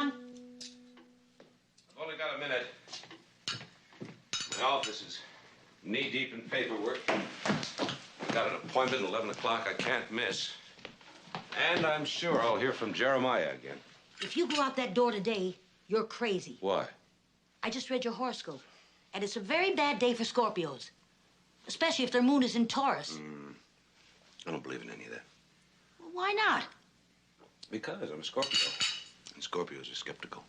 on. I've only got a minute. My office is knee-deep in paperwork. I've got an appointment at 11 o'clock I can't miss. And I'm sure I'll hear from Jeremiah again. If you go out that door today, you're crazy. Why? I just read your horoscope, and it's a very bad day for Scorpios, especially if their moon is in Taurus. I don't believe in any of that. Well, why not? Because I'm a Scorpio, and Scorpios are skeptical.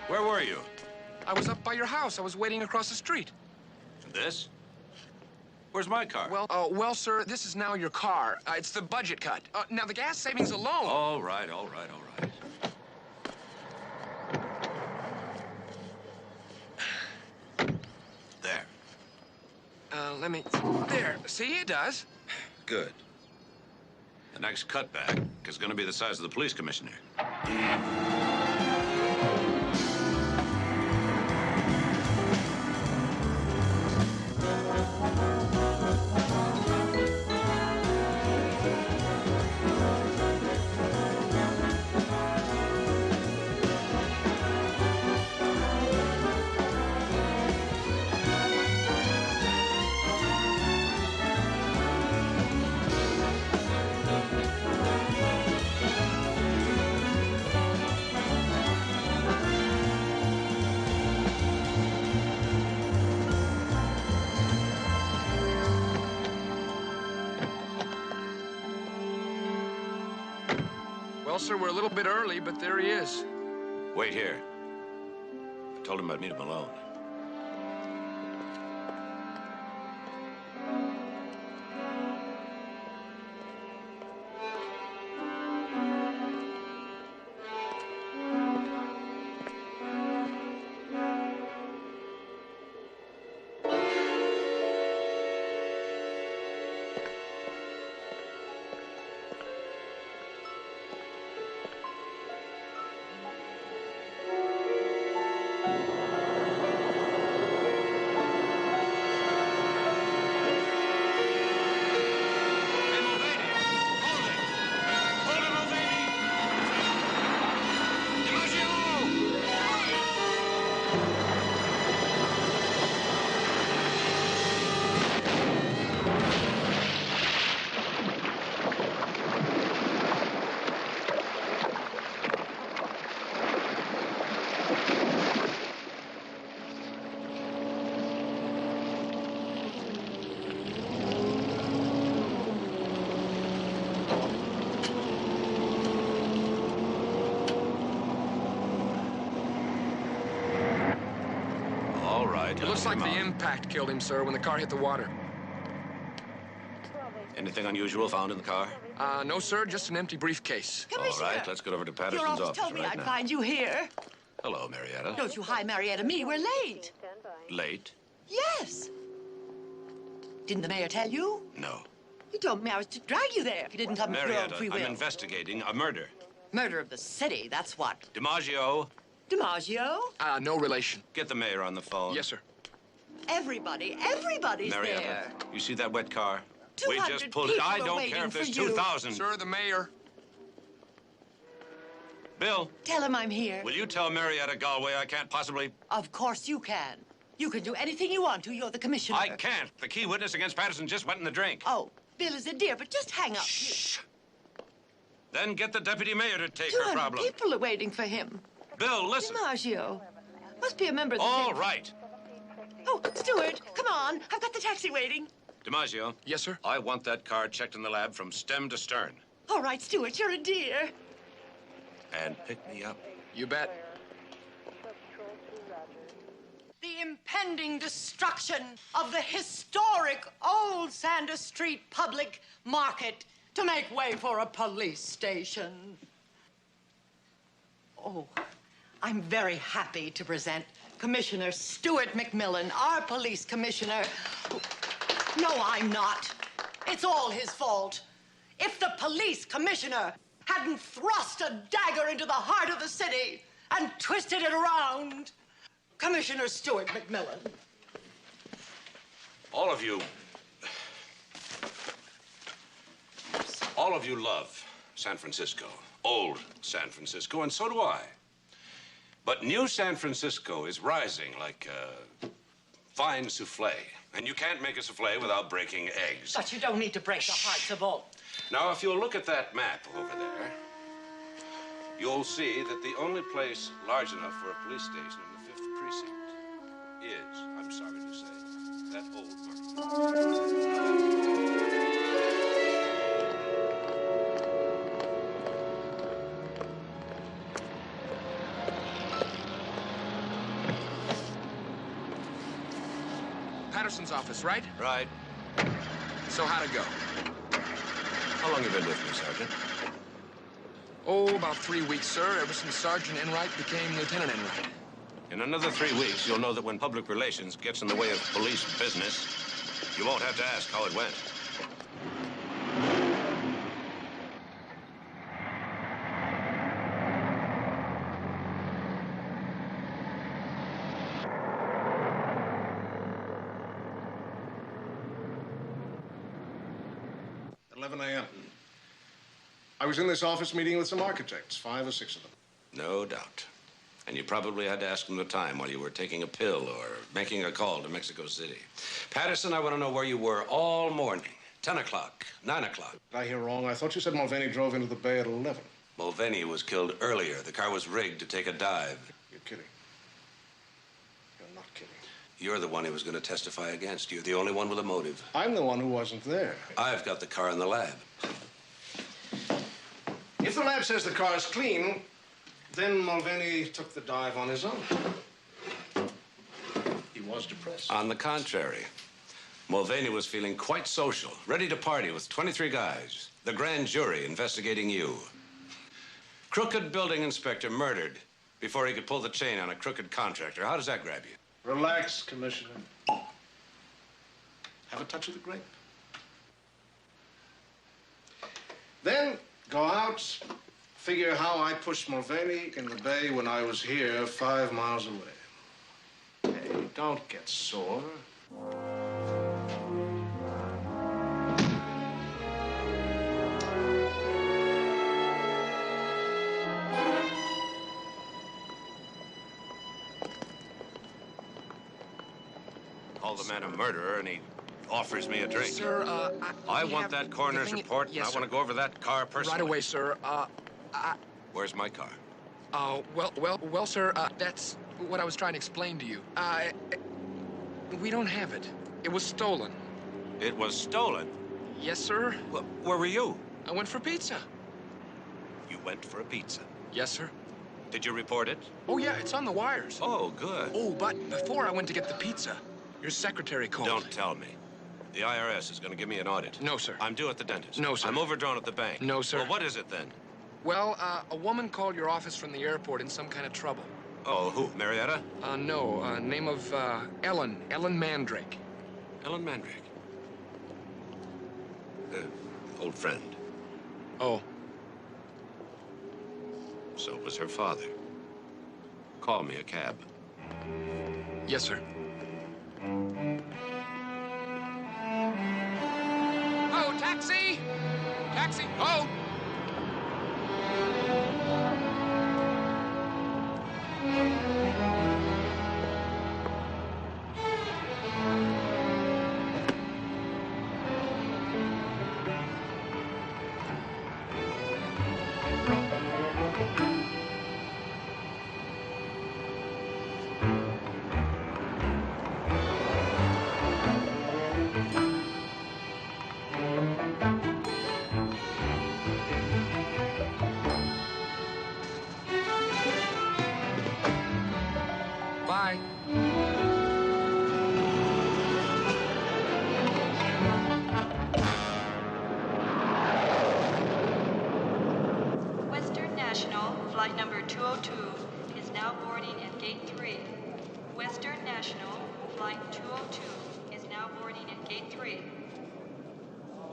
Where were you? I was up by your house. I was waiting across the street. This? Where's my car? Well, sir, this is now your car. It's the budget cut. Now, the gas savings alone... All right, all right, all right. There. Let me... There. See, it does. Good. The next cutback is going to be the size of the police commissioner. Well, sir, we're a little bit early, but there he is. Wait here. I told him I'd meet him alone. It looks like the impact killed him, sir, when the car hit the water. Anything unusual found in the car? No, sir, just an empty briefcase. Commissioner! All right, let's get over to Your Patterson's office told me right I'd now. find you here. Hello, Marietta. Don't you hi Marietta me, we're late. Late? Yes. Didn't the mayor tell you? No. He told me I was to drag you there if you didn't come of your own Marietta, free will. I'm investigating a murder. Murder of the city, that's what. DiMaggio, DiMaggio? No relation. get the mayor on the phone. Yes, sir. Everybody's Marietta, there. you see that wet car? We 200 just pulled it. I people are don't waiting care if there's for you. 2,000. Sir, the mayor. Bill, Tell him I'm here. will you tell Marietta Galway I can't possibly... Of course you can. You can do anything you want to. You're the commissioner. I can't. The key witness against Patterson just went in the drink. Oh, Bill is a dear, but just hang up. Shh. Then get the deputy mayor to take her 200 problem. people are waiting for him. Bill, listen. DiMaggio. Must be a member of the... All right. Oh, Stewart, come on. I've got the taxi waiting. DiMaggio. Yes, sir. I want that car checked in the lab from stem to stern. All right, Stewart, you're a dear. And pick me up. You bet. The impending destruction of the historic old Sanders Street public market to make way for a police station. Oh, I'm very happy to present Commissioner Stuart McMillan, our police commissioner. No, I'm not. It's all his fault. If the police commissioner hadn't thrust a dagger into the heart of the city and twisted it around. Commissioner Stuart McMillan. All of you love San Francisco, old San Francisco, and so do I. But new San Francisco is rising like a fine souffle. And you can't make a souffle without breaking eggs. But you don't need to break the hearts of all. Now, if you'll look at that map over there, you'll see that the only place large enough for a police station in the 5th precinct is, I'm sorry to say, that old market. Patterson's office, right? Right. So how'd it go? How long you been with me, Sergeant? Oh, about 3 weeks, sir, ever since Sergeant Enright became Lieutenant Enright. In another 3 weeks, you'll know that when public relations gets in the way of police business, you won't have to ask how it went. I was in this office meeting with some architects, 5 or 6 of them. No doubt. And you probably had to ask them the time while you were taking a pill or making a call to Mexico City. Patterson, I want to know where you were all morning. 10 o'clock, 9 o'clock. Did I hear wrong? I thought you said Mulvaney drove into the bay at 11. Mulvaney was killed earlier. The car was rigged to take a dive. You're kidding. You're not kidding. You're the one he was going to testify against. You're the only one with a motive. I'm the one who wasn't there. I've got the car in the lab. If the lab says the car's clean, then Mulvaney took the dive on his own. He was depressed. On the contrary, Mulvaney was feeling quite social, ready to party with 23 guys. The grand jury investigating you. Crooked building inspector murdered before he could pull the chain on a crooked contractor. How does that grab you? Relax, Commissioner. Have a touch of the grape. Then go out, figure how I pushed Mulvaney in the bay when I was here 5 miles away. Hey, don't get sore. Call the man a murderer and he offers me a drink. Sir, I want that coroner's report, and I want to go over that car personally. Right away, sir. Where's my car? Well, sir, that's what I was trying to explain to you. We don't have it. It was stolen. It was stolen? Yes, sir. Well, where were you? I went for pizza. You went for a pizza? Yes, sir. Did you report it? Oh, yeah, it's on the wires. Oh, good. Oh, but before I went to get the pizza, your secretary called. Don't tell me. The IRS is going to give me an audit. No, sir. I'm due at the dentist. No, sir. I'm overdrawn at the bank. No, sir. Well, what is it then? Well, a woman called your office from the airport in some kind of trouble. Oh, who? Marietta? No, name of, Ellen Mandrake. Ellen Mandrake. Old friend. Oh. So was her father. Call me a cab. Yes, sir. Oh, taxi! Taxi! Oh! Bye. Western National, flight number 202, is now boarding at gate 3. Western National, flight 202, is now boarding at gate 3.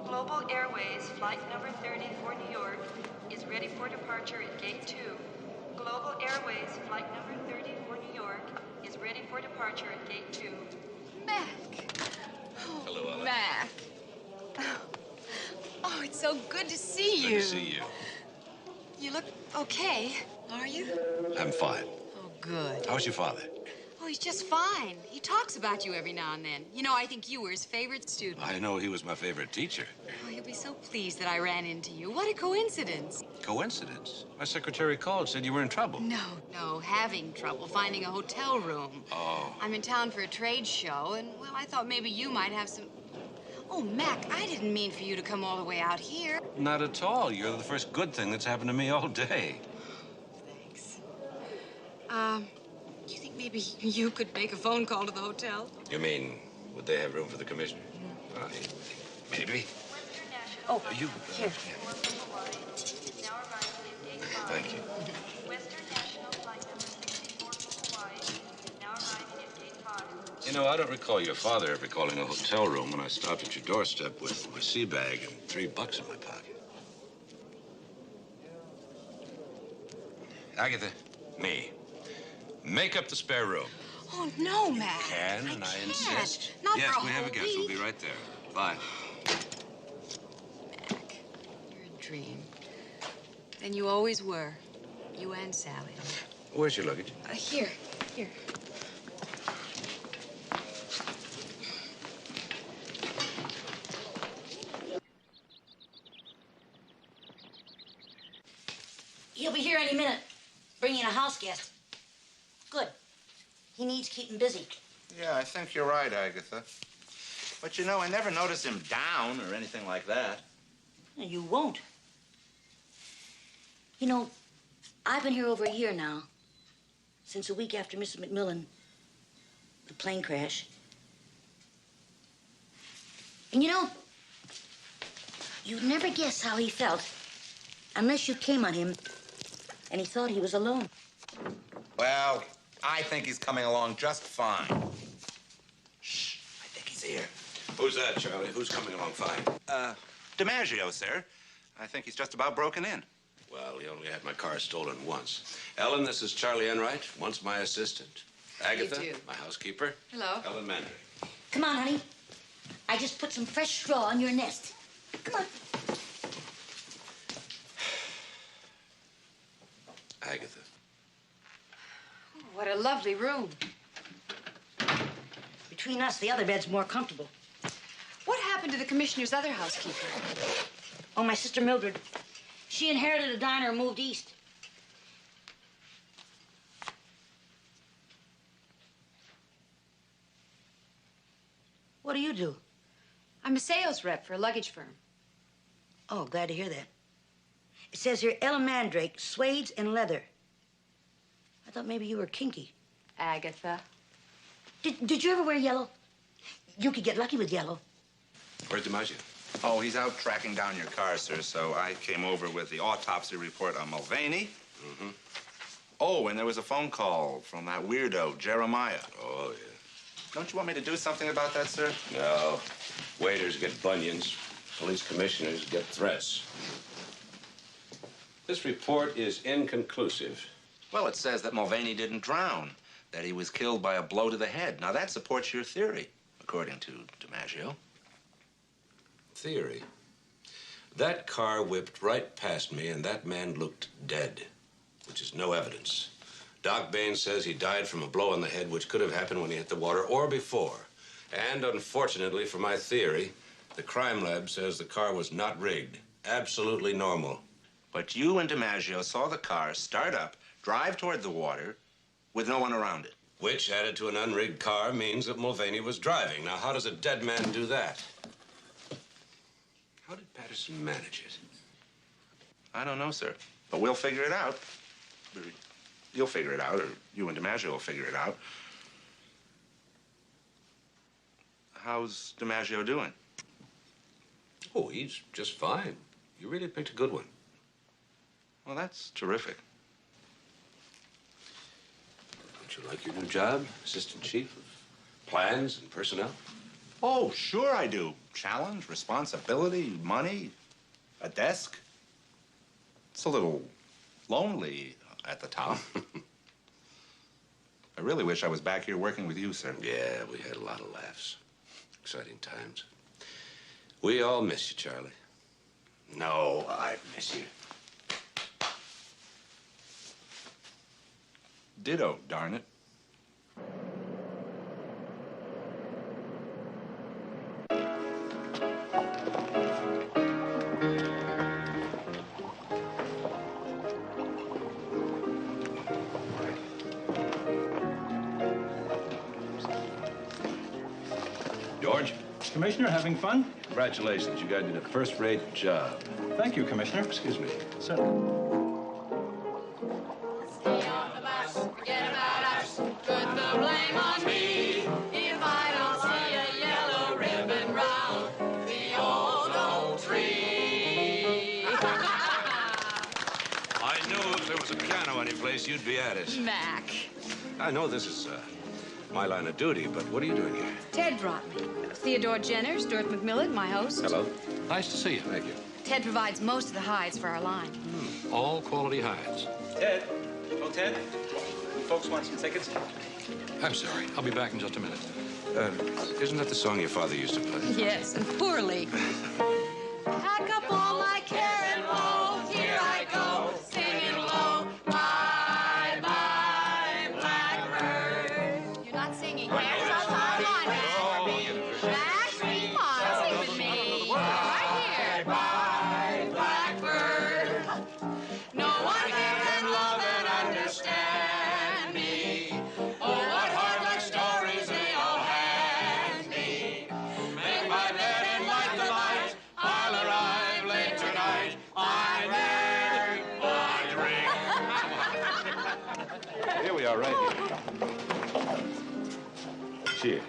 Global Airways flight number 30 for New York is ready for departure at gate 2. Global Airways flight number 30 for New York is ready for departure at gate 2. Mac. Hello, Ella. Mac. Oh, it's so good to see you. Good to see you. You look okay, are you? I'm fine. Oh, good. How's your father? Oh, he's just fine. He talks about you every now and then. You know, I think you were his favorite student. I know he was my favorite teacher. Oh, he'll be so pleased that I ran into you. What a coincidence. Coincidence? My secretary called, said you were in trouble. No, having trouble finding a hotel room. Oh. I'm in town for a trade show, and, well, I thought maybe you might have some... Oh, Mac, I didn't mean for you to come all the way out here. Not at all. You're the first good thing that's happened to me all day. Thanks. Do you think maybe you could make a phone call to the hotel? You mean, would they have room for the commissioner? Maybe. Oh, You. here. Thank you. Western National flight number 64 for Hawaii is now arriving at gate 5. You know, I don't recall your father ever calling a hotel room when I stopped at your doorstep with my sea bag and $3 in my pocket. Agatha, me. Make up the spare room. Oh, no, Mac. Can, and I can't. insist. Not yes, for a we have a whole guest. We'll week. be right there. Bye. Mac, you're a dream. And you always were. You and Sally. Where's your luggage? Here. He'll be here any minute, bringing a house guest. Good. He needs keeping busy. Yeah, I think you're right, Agatha. But you know, I never noticed him down or anything like that. You won't. You know, I've been here over a year now, since a week after Mrs. McMillan, the plane crash. And you know, you'd never guess how he felt unless you came on him and he thought he was alone. Well, I think he's coming along just fine. Shh, I think he's here. Who's that, Charlie? Who's coming along fine? DiMaggio, sir. I think he's just about broken in. Well, he only had my car stolen once. Ellen, this is Charlie Enright, once my assistant. Agatha, do? my housekeeper. Hello. Ellen Mandrake. Come on, honey. I just put some fresh straw on your nest. Come on. Agatha. What a lovely room. Between us, the other bed's more comfortable. What happened to the commissioner's other housekeeper? Oh, my sister Mildred. She inherited a diner and moved east. What do you do? I'm a sales rep for a luggage firm. Oh, glad to hear that. It says here, Ella Mandrake, suedes and leather. I thought maybe you were kinky. Agatha. Did you ever wear yellow? You could get lucky with yellow. Where's DiMaggio? Oh, he's out tracking down your car, sir, so I came over with the autopsy report on Mulvaney. Mm-hmm. Oh, and there was a phone call from that weirdo, Jeremiah. Oh, yeah. Don't you want me to do something about that, sir? No. Waiters get bunions. Police commissioners get threats. This report is inconclusive. Well, it says that Mulvaney didn't drown, that he was killed by a blow to the head. Now, that supports your theory, according to DiMaggio. Theory. That car whipped right past me, and that man looked dead, which is no evidence. Doc Baines says he died from a blow on the head, which could have happened when he hit the water or before. And unfortunately for my theory, the crime lab says the car was not rigged. Absolutely normal. But you and DiMaggio saw the car start up, drive toward the water, with no one around it. Which, added to an unrigged car, means that Mulvaney was driving. Now, how does a dead man do that? How did Patterson manage it? I don't know, sir. But we'll figure it out. You'll figure it out, or you and DiMaggio will figure it out. How's DiMaggio doing? Oh, he's just fine. You really picked a good one. Well, that's terrific. Don't you like your new job? Assistant chief of plans and personnel? Oh, sure I do. challenge, responsibility, money, a desk. It's a little lonely at the top. I really wish I was back here working with you, sir. Yeah, we had a lot of laughs. Exciting times. We all miss you, Charlie. No, I miss you. Ditto, darn it. George, Commissioner, having fun? congratulations. You guys did a first-rate job. Thank you, Commissioner. Excuse me. Sir. Stay on the bus, forget about us, put the blame on me. If I don't see a yellow ribbon round the old tree. I knew if there was a piano anyplace, you'd be at it. Mac. I know this is my line of duty, but what are you doing here? Ted brought me. Theodore Jenner, Stuart McMillan, my host. Hello. Nice to see you. Thank you. Ted provides most of the hides for our line. All quality hides. Ted. Oh, Ted. Folks want some tickets? I'm sorry. I'll be back in just a minute. Isn't that the song your father used to play? Yes, and poorly. Pack up all my care and woe, here I go, singing low. Bye, bye, blackbird. You're not singing. Come on, Mac. Max, come on, sing with me. Right here. Bye, blackbird. No one here can love and understand me. Oh, what heartless stories they all hand me. Make my bed and light the light. I'll arrive late tonight. I'm ring. Here we are, right here. Cheers.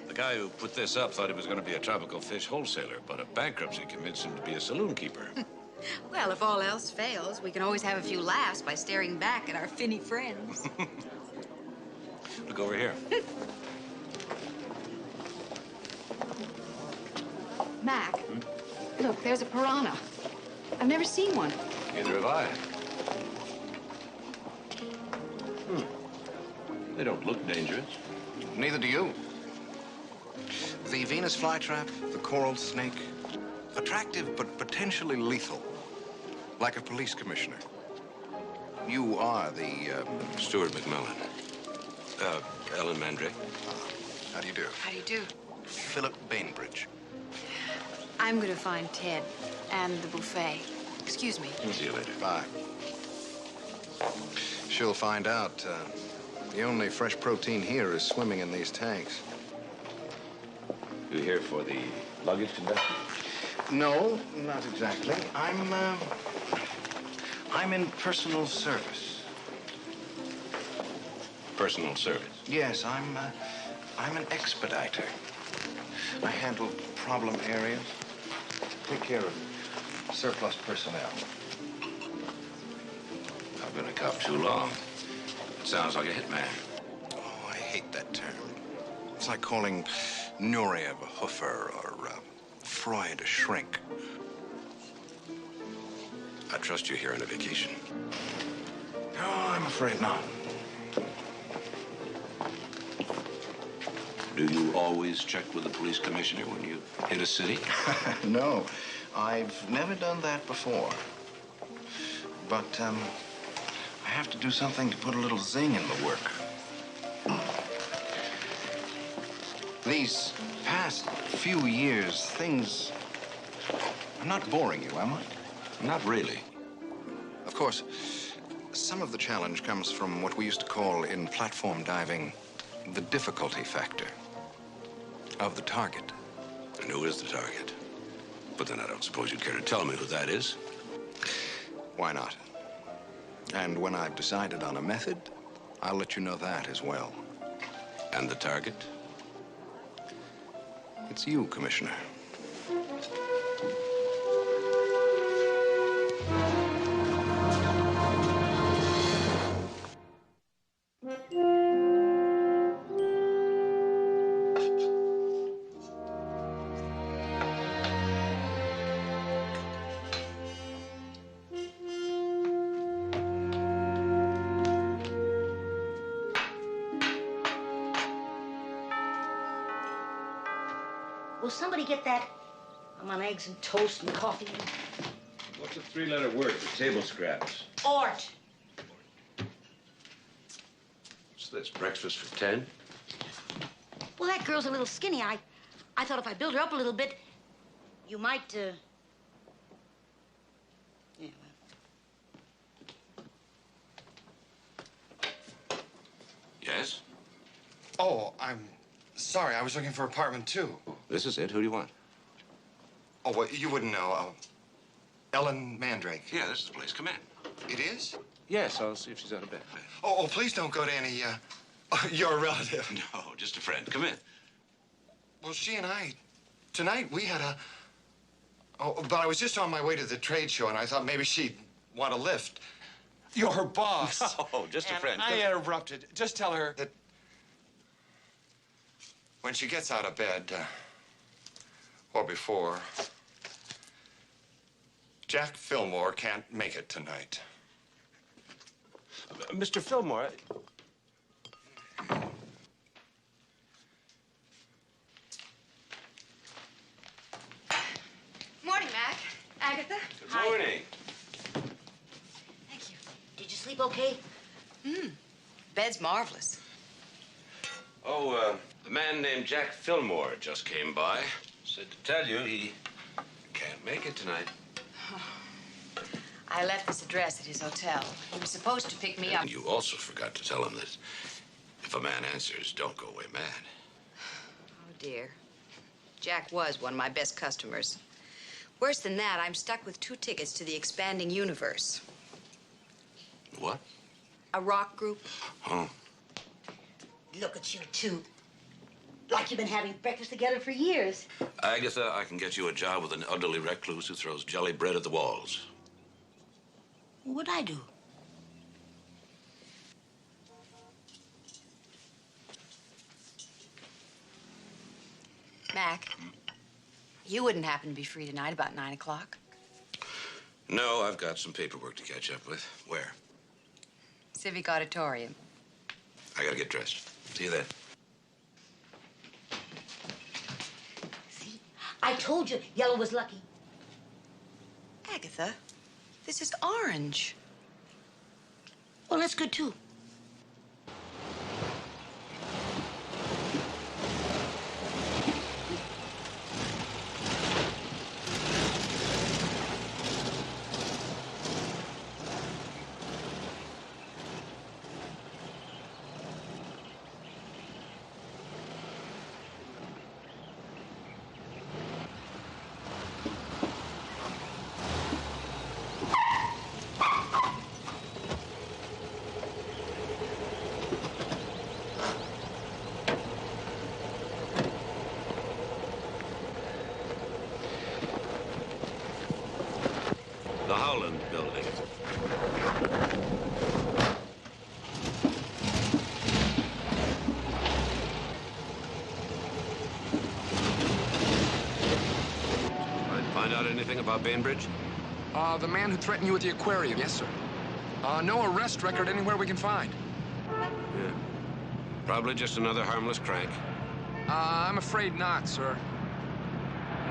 The guy who put this up thought he was going to be a tropical fish wholesaler, but a bankruptcy convinced him to be a saloon keeper. Well, if all else fails, we can always have a few laughs by staring back at our finny friends. Look over here. Mac, look, there's a piranha. I've never seen one. Neither have I. They don't look dangerous. Neither do you. The Venus flytrap, the coral snake, attractive but potentially lethal, like a police commissioner. You are the, Stuart McMillan. Ellen Mandrake. how do you do? How do you do? Philip Bainbridge. I'm going to find Ted and the buffet. Excuse me. See you later. Bye. She'll find out. The only fresh protein here is swimming in these tanks. You here for the luggage conductor? No, not exactly. I'm in personal service. Personal service. Yes, I'm an expediter. I handle problem areas, take care of surplus personnel. I've been a cop too long. Sounds like a hitman. Oh, I hate that term. It's like calling Nureyev a hoofer or Freud a shrink. I trust you here on a vacation. Oh, I'm afraid not. Do you always check with the police commissioner when you hit a city? No, I've never done that before. But, I have to do something to put a little zing in the work. These past few years, things... I'm not boring you, am I? Not really. Of course, some of the challenge comes from what we used to call in platform diving the difficulty factor of the target. And who is the target? But then I don't suppose you'd care to tell me who that is. Why not? And when I've decided on a method, I'll let you know that as well. And the target? It's you, Commissioner. Will somebody get that? I'm on eggs and toast and coffee. What's a three-letter word for table scraps? Ort. What's this, breakfast for 10? Well, that girl's a little skinny. I thought if I build her up a little bit, you might, yeah, well. Yes? Oh, I'm sorry. I was looking for apartment 2. This is it. Who do you want? Oh, well, you wouldn't know. Ellen Mandrake. Yeah, this is the place. Come in. It is? Yes, I'll see if she's out of bed. Oh, please don't go to any, your relative. No, just a friend. Come in. Well, she and I, tonight, we had a... Oh, but I was just on my way to the trade show, and I thought maybe she'd want a lift. You're her boss. Oh, just a friend. I interrupted. Just tell her that when she gets out of bed, or before, Jack Fillmore can't make it tonight. Mr. Fillmore. Morning, Mac. Agatha. Good morning. Thank you. Did you sleep okay? Bed's marvelous. Oh, the man named Jack Fillmore just came by. Said to tell you he can't make it tonight. I left this address at his hotel. He was supposed to pick me up. And you also forgot to tell him that if a man answers, don't go away mad. Oh, dear. Jack was one of my best customers. Worse than that, I'm stuck with 2 tickets to the expanding universe. What? A rock group. Oh. Look at you two. Like you've been having breakfast together for years. Agatha, I can get you a job with an elderly recluse who throws jelly bread at the walls. What'd I do? Mac, you wouldn't happen to be free tonight about 9 o'clock? No, I've got some paperwork to catch up with. Where? Civic Auditorium. I gotta get dressed. See you then. See? I told you yellow was lucky. Agatha, this is orange. Well, that's good, too. The Howland Building. Find out anything about Bainbridge? The man who threatened you at the aquarium, yes, sir. No arrest record anywhere we can find. Yeah. Probably just another harmless crank. I'm afraid not, sir.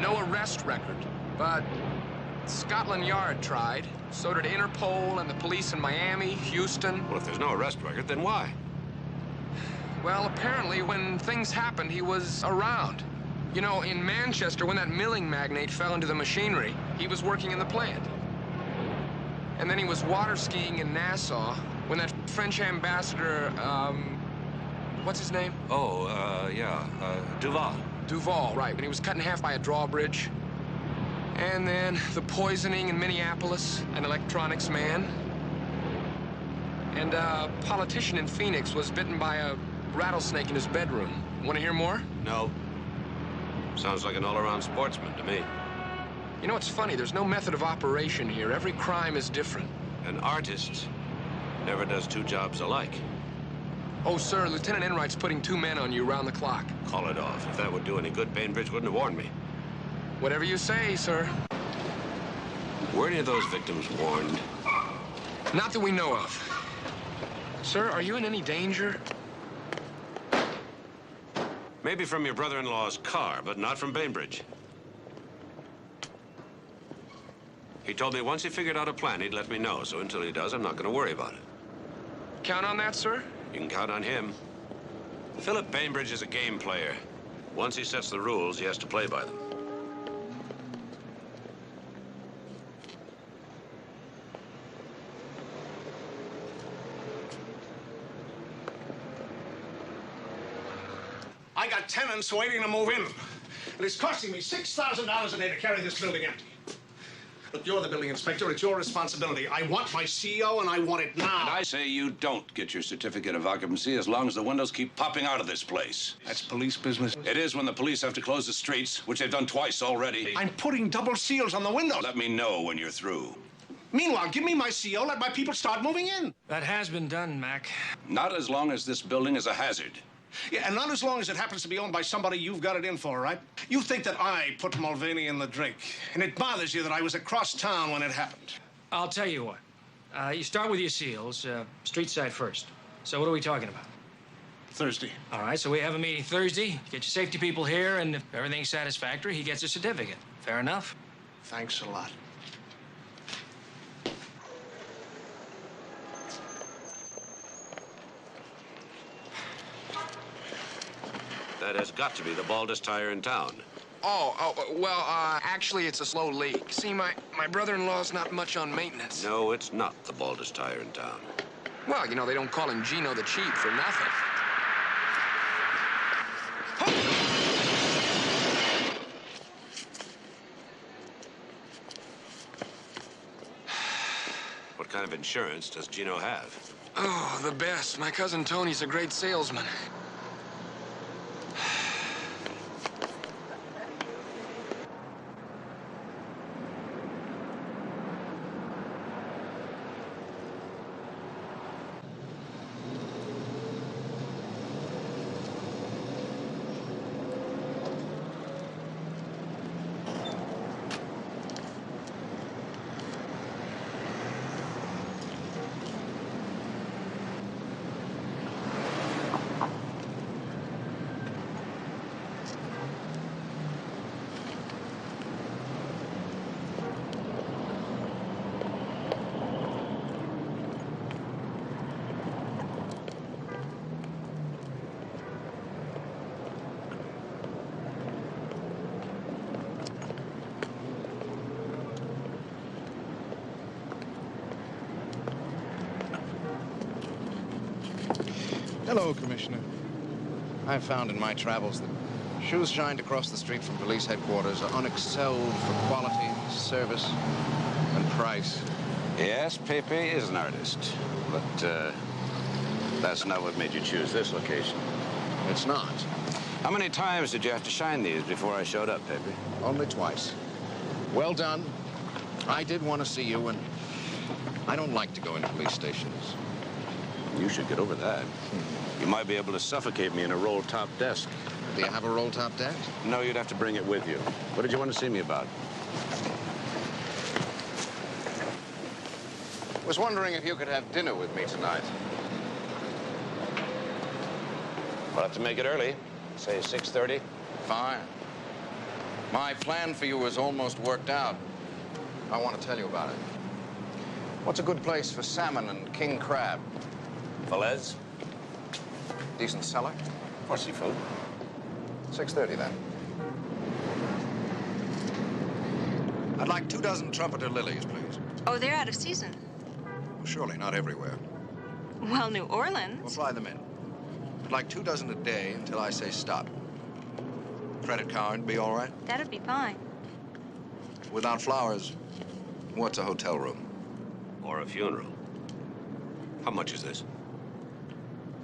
No arrest record, but Scotland Yard tried. So did Interpol and the police in Miami, Houston. Well, if there's no arrest record, then why? Well, apparently when things happened, he was around. You know, in Manchester, when that milling magnate fell into the machinery, he was working in the plant. And then he was water skiing in Nassau when that French ambassador, what's his name? Oh, Duval. Duval, right, when he was cut in half by a drawbridge. And then the poisoning in Minneapolis, an electronics man. And a politician in Phoenix was bitten by a rattlesnake in his bedroom. Want to hear more? No. Sounds like an all-around sportsman to me. You know, it's funny. There's no method of operation here. Every crime is different. An artist never does 2 jobs alike. Oh, sir, Lieutenant Enright's putting 2 men on you round the clock. Call it off. If that would do any good, Bainbridge wouldn't have warned me. Whatever you say, sir. Were any of those victims warned? Not that we know of. Sir, are you in any danger? Maybe from your brother-in-law's car, but not from Bainbridge. He told me once he figured out a plan, he'd let me know. So until he does, I'm not going to worry about it. Count on that, sir? You can count on him. Philip Bainbridge is a game player. Once he sets the rules, he has to play by them. I got tenants waiting to move in. And it's costing me $6,000 a day to carry this building empty. Look, you're the building inspector. It's your responsibility. I want my CO, and I want it now. And I say you don't get your certificate of occupancy as long as the windows keep popping out of this place. That's police business. It is when the police have to close the streets, which they've done twice already. I'm putting double seals on the windows. Let me know when you're through. Meanwhile, give me my CO, let my people start moving in. That has been done, Mac. Not as long as this building is a hazard. Yeah, and not as long as it happens to be owned by somebody you've got it in for, right? You think that I put Mulvaney in the drink, and it bothers you that I was across town when it happened. I'll tell you what. You start with your seals, street side first. So what are we talking about? Thursday. All right, so we have a meeting Thursday. Get your safety people here, and if everything's satisfactory, he gets a certificate. Fair enough? Thanks a lot. That has got to be the baldest tire in town. Well, actually, it's a slow leak. See, my brother-in-law's not much on maintenance. No, it's not the baldest tire in town. Well, you know, they don't call him Gino the Cheap for nothing. What kind of insurance does Gino have? Oh, the best. My cousin Tony's a great salesman. Hello, Commissioner. I've found in my travels that shoes shined across the street from police headquarters are unexcelled for quality, service, and price. Yes, Pepe is an artist. But, that's not what made you choose this location. It's not. How many times did you have to shine these before I showed up, Pepe? Only twice. Well done. I did want to see you, and I don't like to go into police stations. You should get over that. You might be able to suffocate me in a roll-top desk. Do you have a roll-top desk? No, you'd have to bring it with you. What did you want to see me about? Was wondering if you could have dinner with me tonight. We'll have to make it early. Say 6:30. Fine. My plan for you is almost worked out. I want to tell you about it. What's a good place for salmon and king crab? Falaise? Decent cellar? Or seafood. 6:30 then. I'd like 2 dozen trumpeter lilies, please. Oh, they're out of season. Well, surely not everywhere. Well, New We'll Orleans. fly them in. I'd like 2 dozen a day until I say stop. Credit card be all right? That'd be fine. Without flowers, what's a hotel room? Or a funeral. How much is this?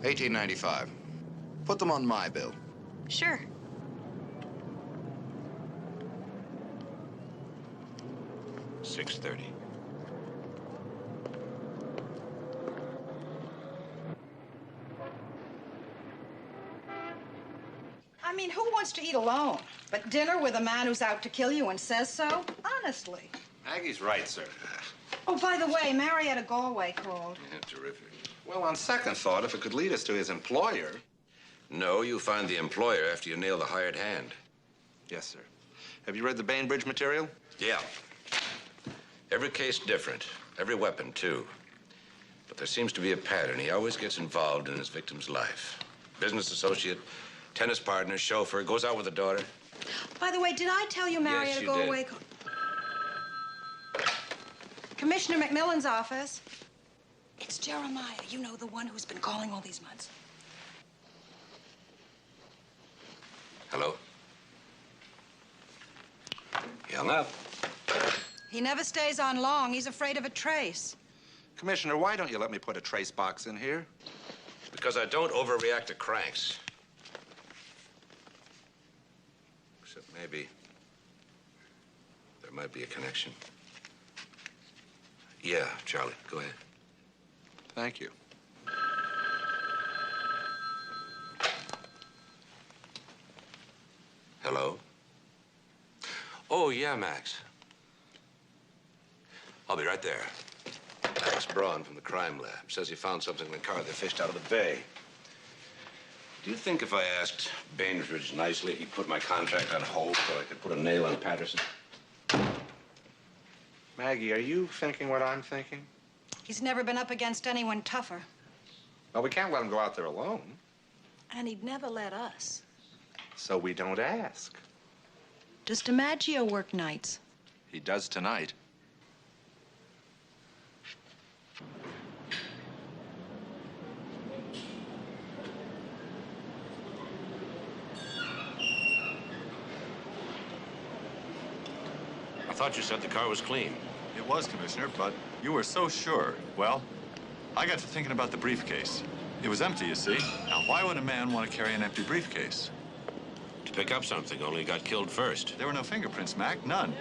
$18.95. Put them on my bill. Sure. $6:30. I mean, who wants to eat alone? But dinner with a man who's out to kill you and says so? Honestly. Aggie's right, sir. Oh, by the way, Marietta Galway called. Yeah, terrific. Well, on second thought, if it could lead us to his employer, No, you find the employer after you nail the hired hand. Yes, sir. Have you read the Bainbridge material? Yeah. Every case different. Every weapon, too. But there seems to be a pattern. He always gets involved in his victim's life. Business associate, tennis partner, chauffeur, goes out with a daughter. By the way, did I tell you Marion Yes, to you go did. away? Commissioner McMillan's office. It's Jeremiah. You know, the one who's been calling all these months. Hello? He hung up. He never stays on long. He's afraid of a trace. Commissioner, why don't you let me put a trace box in here? Because I don't overreact to cranks. Except maybe there might be a connection. Yeah, Charlie, go ahead. Thank you. Hello? Oh, yeah, Max. I'll be right there. Max Braun from the crime lab says he found something in the car they fished out of the bay. Do you think if I asked Bainbridge nicely, he'd put my contract on hold so I could put a nail on Patterson? Maggie, are you thinking what I'm thinking? He's never been up against anyone tougher. Well, we can't let him go out there alone. And he'd never let us. So we don't ask. Does DiMaggio work nights? He does tonight. I thought you said the car was clean. It was, Commissioner, but you were so sure. Well, I got to thinking about the briefcase. It was empty, you see. Now, why would a man want to carry an empty briefcase? To pick up something, only he got killed first. There were no fingerprints, Mac. None.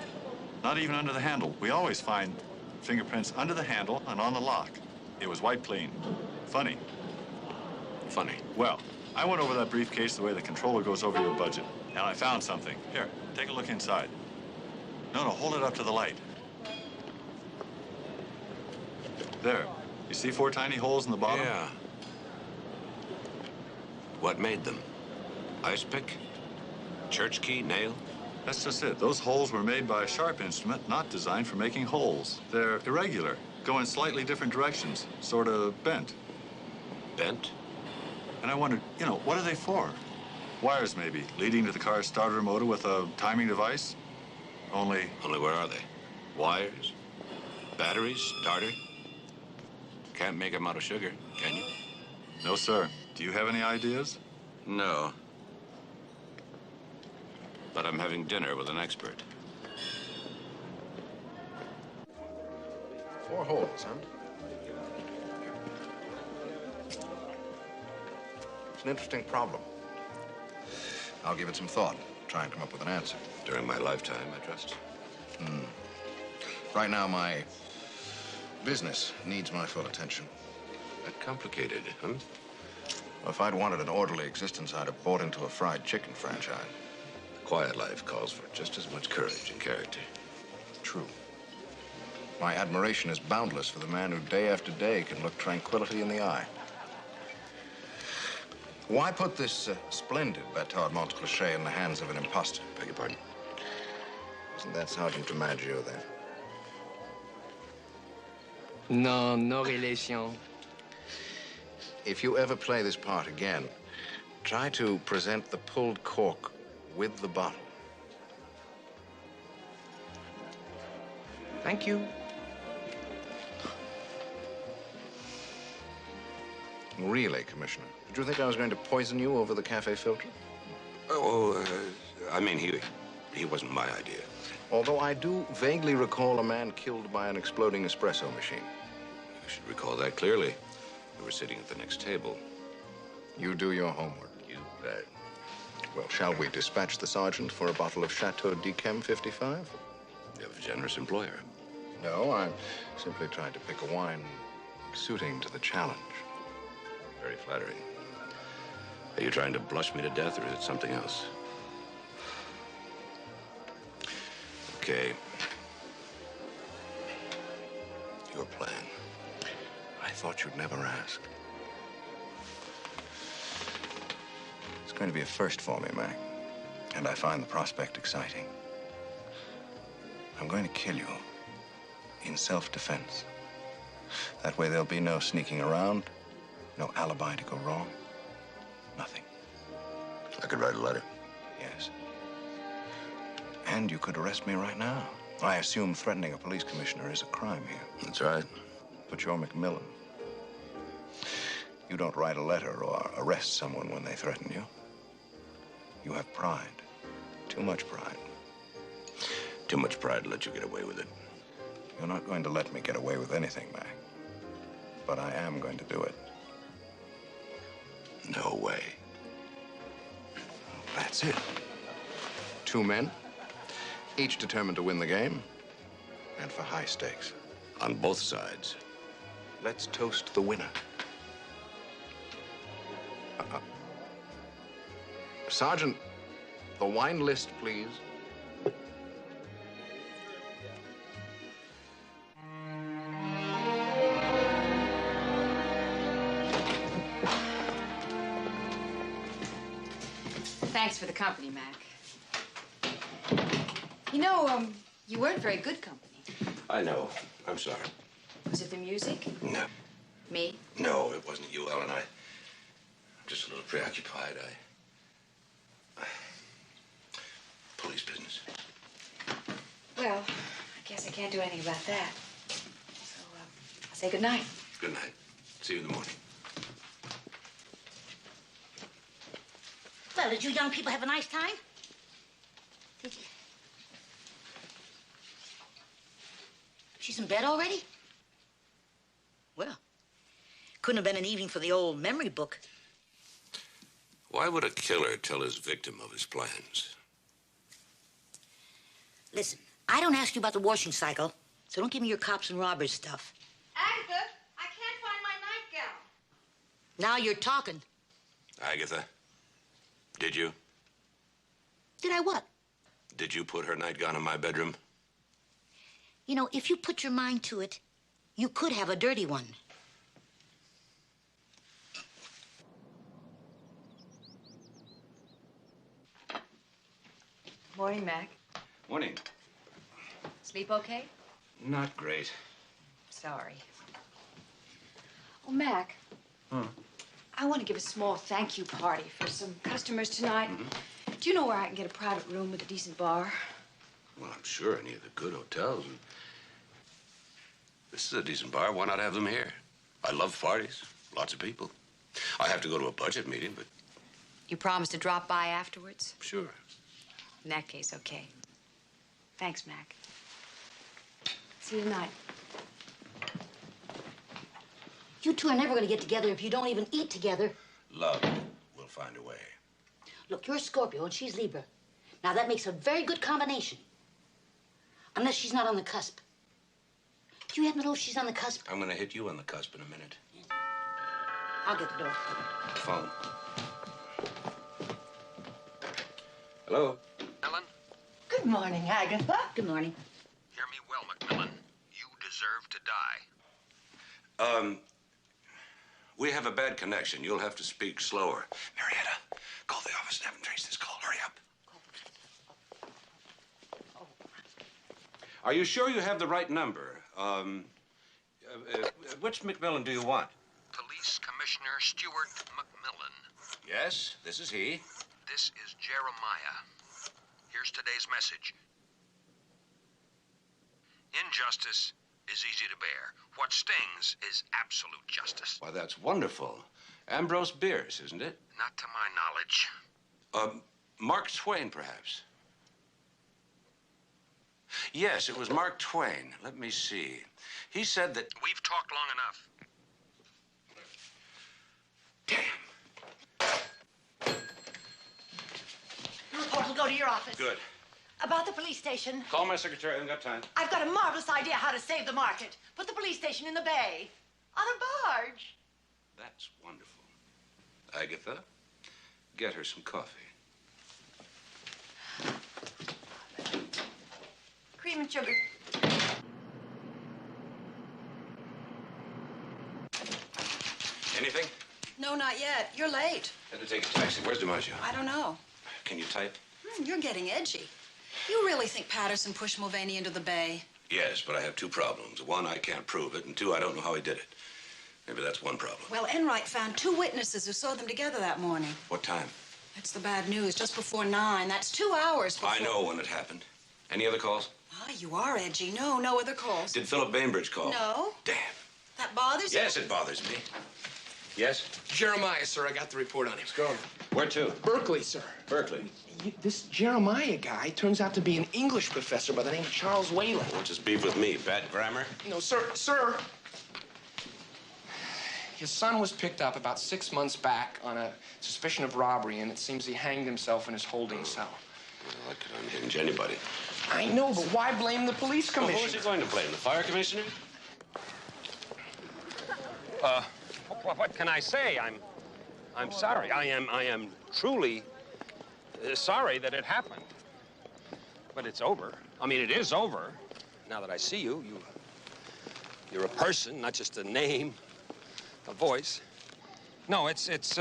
Not even under the handle. We always find fingerprints under the handle and on the lock. It was wiped clean. Funny. Funny. Well, I went over that briefcase the way the controller goes over your budget, and I found something. Here, take a look inside. No, hold it up to the light. There. You see 4 tiny holes in the bottom? Yeah. What made them? Ice pick? Church key? Nail? That's just it. Those holes were made by a sharp instrument, not designed for making holes. They're irregular, go in slightly different directions, sort of bent. Bent? And I wondered, what are they for? Wires, maybe, leading to the car's starter motor with a timing device? Only where are they? Wires? Batteries? Starter? Can't make them out of sugar, can you? No, sir. Do you have any ideas? No. But I'm having dinner with an expert. 4 holes, huh? It's an interesting problem. I'll give it some thought. Try and come up with an answer. During my lifetime, I trust. Right now, my business needs my full attention. That complicated, huh? Well, if I'd wanted an orderly existence, I'd have bought into a fried chicken franchise. Quiet life calls for just as much courage and character. True. My admiration is boundless for the man who day after day can look tranquility in the eye. Why put this splendid Batard Montclair in the hands of an imposter? Beg your pardon? Isn't that Sergeant DiMaggio there? No relation. If you ever play this part again, try to present the pulled cork with the bottle. Thank you. Really, Commissioner? Did you think I was going to poison you over the cafe filter? I mean, he wasn't my idea. Although I do vaguely recall a man killed by an exploding espresso machine. You should recall that clearly. We were sitting at the next table. You do your homework. You bet. Well, shall we dispatch the sergeant for a bottle of Chateau d'Yquem 55? You have a generous employer. No, I'm simply trying to pick a wine suiting to the challenge. Very flattering. Are you trying to blush me to death, or is it something else? Okay. Your plan. I thought you'd never ask. going to be a first for me, Mac. And I find the prospect exciting. I'm going to kill you in self-defense. That way there'll be no sneaking around, no alibi to go wrong, nothing. I could write a letter. Yes. And you could arrest me right now. I assume threatening a police commissioner is a crime here. That's right. But you're McMillan. You don't write a letter or arrest someone when they threaten you. You have pride. Too much pride. Too much pride to let you get away with it. You're not going to let me get away with anything, Mac. But I am going to do it. No way. That's it. Two men, each determined to win the game, and for high stakes. On both sides. Let's toast the winner. Sergeant, the wine list, please. Thanks for the company, Mac. You know, you weren't very good company. I know. I'm sorry. Was it the music? No. Me? No, it wasn't you, Ellen. I'm just a little preoccupied. Police business. Well, I guess I can't do anything about that. So, I'll say good night. Good night. See you in the morning. Well, did you young people have a nice time? Did you? She's in bed already? Well, couldn't have been an evening for the old memory book. Why would a killer tell his victim of his plans? Listen, I don't ask you about the washing cycle, so don't give me your cops and robbers stuff. Agatha, I can't find my nightgown. Now you're talking. Agatha, did you? Did I what? Did you put her nightgown in my bedroom? You know, if you put your mind to it, you could have a dirty one. Morning, Mac. Morning. Sleep okay? Not great. Sorry. Oh, Mac. I want to give a small thank you party for some customers tonight. Do you know where I can get a private room with a decent bar? Well, I'm sure any of the good hotels. And this is a decent bar. Why not have them here? I love parties. Lots of people. I have to go to a budget meeting, but... You promise to drop by afterwards? Sure. In that case, okay. Thanks, Mac. See you tonight. You two are never going to get together if you don't even eat together. Love will find a way. Look, you're Scorpio and she's Libra. Now, that makes a very good combination. Unless she's not on the cusp. Do you happen to know if she's on the cusp? I'm going to hit you on the cusp in a minute. I'll get the door. Phone. Hello? Ellen? Good morning, Agatha. Good morning. Hear me well, McMillan. You deserve to die. We have a bad connection. You'll have to speak slower. Marietta, call the office and have them trace this call. Hurry up. Are you sure you have the right number? Which McMillan do you want? Police Commissioner Stuart McMillan. Yes, this is he. This is Jeremiah. Here's today's message. Injustice is easy to bear. What stings is absolute justice. Why, that's wonderful. Ambrose Bierce, isn't it? Not to my knowledge. Mark Twain, perhaps. Yes, it was Mark Twain. Let me see. He said that... We've talked long enough. The report will go to your office. Good. About the police station. Call my secretary. I haven't got time. I've got a marvelous idea how to save the market. Put the police station in the bay. On a barge. That's wonderful. Agatha, get her some coffee. Cream and sugar. Anything? No, not yet. You're late. Had to take a taxi. Where's DiMaggio? I don't know. Can you type? You're getting edgy. You really think Patterson pushed Mulvaney into the bay? Yes, but I have two problems. One, I can't prove it, and two, I don't know how he did it. Maybe that's one problem. Well, Enright found 2 witnesses who saw them together that morning. What time? That's the bad news. Just before 9. That's 2 hours before... I know when it happened. Any other calls? Ah, you are edgy. No other calls. Did Philip Bainbridge call? No. Damn. That bothers you? Yes, it bothers me. Yes? Jeremiah, sir, I got the report on him. Let's go. Where to? Berkeley, sir. Berkeley. This Jeremiah guy turns out to be an English professor by the name of Charles Whalen. What's his beef with me? Bad grammar? No, sir. His son was picked up about 6 months back on a suspicion of robbery, and it seems he hanged himself in his holding cell. Well, that could unhinge anybody. I know, but why blame the police commissioner? Well, who is he going to blame? The fire commissioner? What can I say? I'm sorry. I am truly sorry that it happened. But it's over. I mean, it is over. Now that I see you, you're a person, not just a name, a voice. No, it's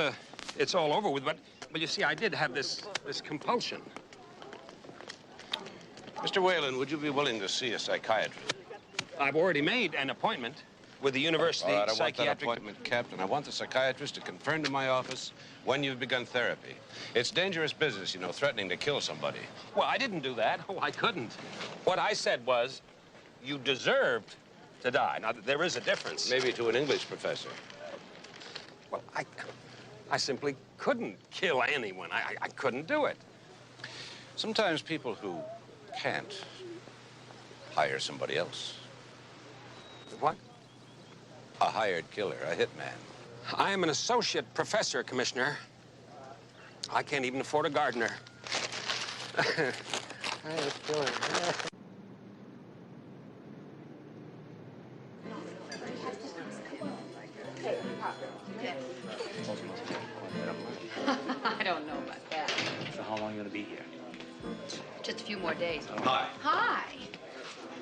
all over with. But you see, I did have this compulsion. Mr. Whalen, would you be willing to see a psychiatrist? I've already made an appointment with the university All right, I want that psychiatric... appointment kept, and I want the psychiatrist to confirm to my office when you've begun therapy. It's dangerous business, you know, threatening to kill somebody. Well, I didn't do that. Oh, I couldn't. What I said was, you deserved to die. Now, there is a difference. Maybe to an English professor. Well, I simply couldn't kill anyone. I couldn't do it. Sometimes people who can't hire somebody else. What? A hired killer, a hitman. I am an associate professor, Commissioner. I can't even afford a gardener. I don't know about that. So how long are you going to be here? Just a few more days. Hi. Hi.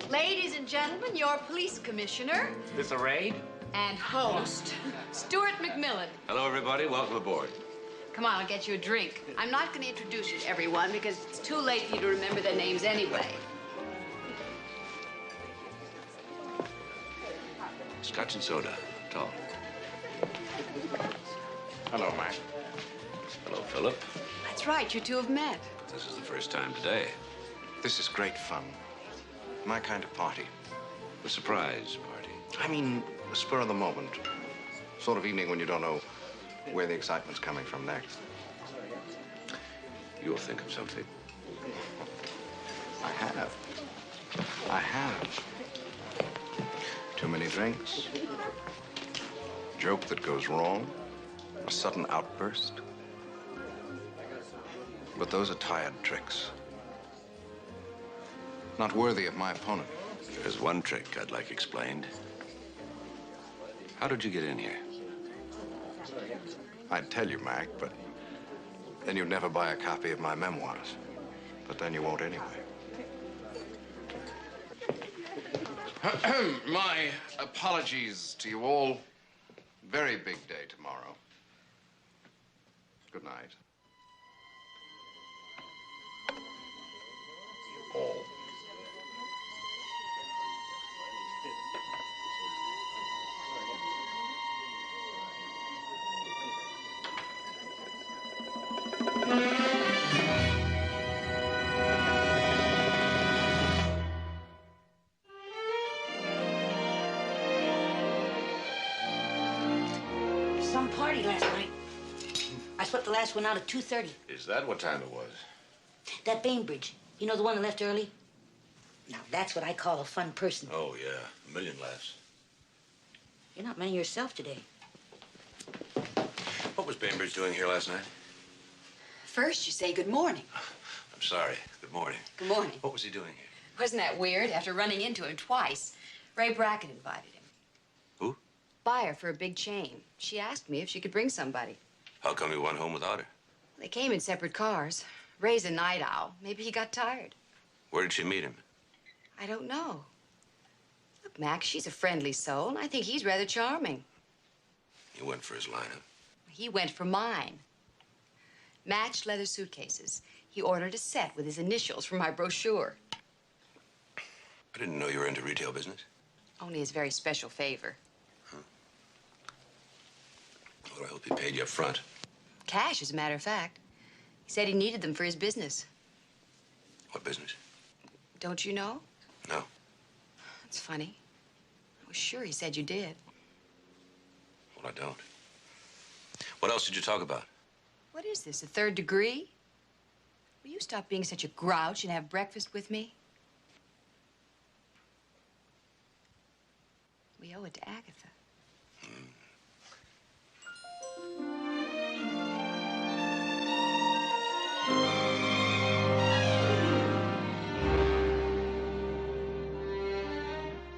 Ladies and gentlemen, your police commissioner This a raid? and host, Stuart McMillan. Hello, everybody. Welcome aboard. Come on, I'll get you a drink. I'm not going to introduce you to everyone because it's too late for you to remember their names anyway. Scotch and soda. Tall. Hello, Mike. Hello, Philip. That's right, you two have met. This is the first time today. This is great fun. My kind of party. A surprise party. I mean, a spur of the moment. Sort of evening when you don't know where the excitement's coming from next. You'll think of something. I have. Too many drinks. Joke that goes wrong. A sudden outburst. But those are tired tricks. Not worthy of my opponent. There's one trick I'd like explained. How did you get in here? I'd tell you, Mac, but then you'd never buy a copy of my memoirs. But then you won't anyway. My apologies to you all. Very big day tomorrow. Good night. You all. Some party last night. I slept the last one out at 2:30. Is that what time it was? That Bainbridge, you know the one that left early? Now, that's what I call a fun person. Oh, yeah. A million laughs. You're not many yourself today. What was Bainbridge doing here last night? First, you say good morning. I'm sorry. Good morning. Good morning. What was he doing here? Wasn't that weird? After running into him twice, Ray Brackett invited him. Who? Buyer for a big chain. She asked me if she could bring somebody. How come he went home without her? They came in separate cars. Ray's a night owl. Maybe he got tired. Where did she meet him? I don't know. Look, Max, she's a friendly soul, and I think he's rather charming. He went for his lineup. He went for mine. Matched leather suitcases. He ordered a set with his initials for my brochure. I didn't know you were into retail business. Only his very special favor. Well, I hope he paid you up front. Cash, as a matter of fact. He said he needed them for his business. What business? Don't you know? No. That's funny. I was sure he said you did. Well, I don't. What else did you talk about? What is this, the third degree? Will you stop being such a grouch and have breakfast with me? We owe it to Agatha.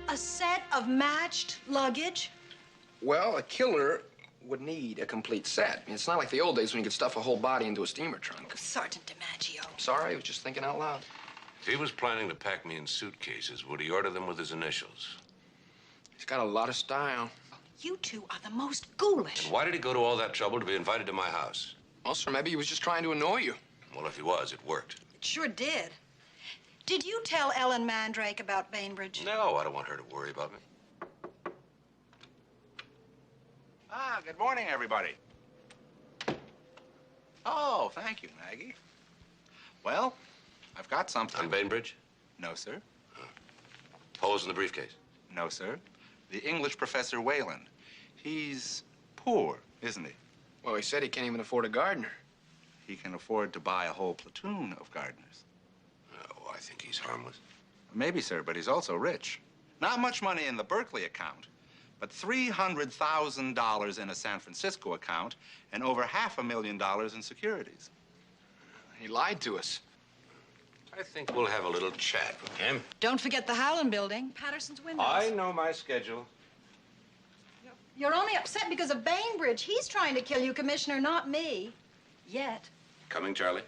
A set of matched luggage? Well, a killer would need a complete set. It's not like the old days when you could stuff a whole body into a steamer trunk. Sergeant DiMaggio. Sorry, I was just thinking out loud. If he was planning to pack me in suitcases, would he order them with his initials? He's got a lot of style. You two are the most ghoulish. And why did he go to all that trouble to be invited to my house? Well, sir, maybe he was just trying to annoy you. Well, if he was, it worked. It sure did. Did you tell Ellen Mandrake about Bainbridge? No, I don't want her to worry about me. Ah, good morning, everybody. Oh, thank you, Maggie. Well, I've got something. On Bainbridge? No, sir. Holes in the briefcase? No, sir. The English professor Whalen. He's poor, isn't he? Well, he said he can't even afford a gardener. He can afford to buy a whole platoon of gardeners. Oh, I think he's harmless. Maybe, sir, but he's also rich. Not much money in the Berkeley account, but $300,000 in a San Francisco account and over $500,000 in securities. He lied to us. I think we'll have a little chat with him. Don't forget the Howland building, Patterson's windows. I know my schedule. You're only upset because of Bainbridge. He's trying to kill you, Commissioner, not me. Yet. Coming, Charlie?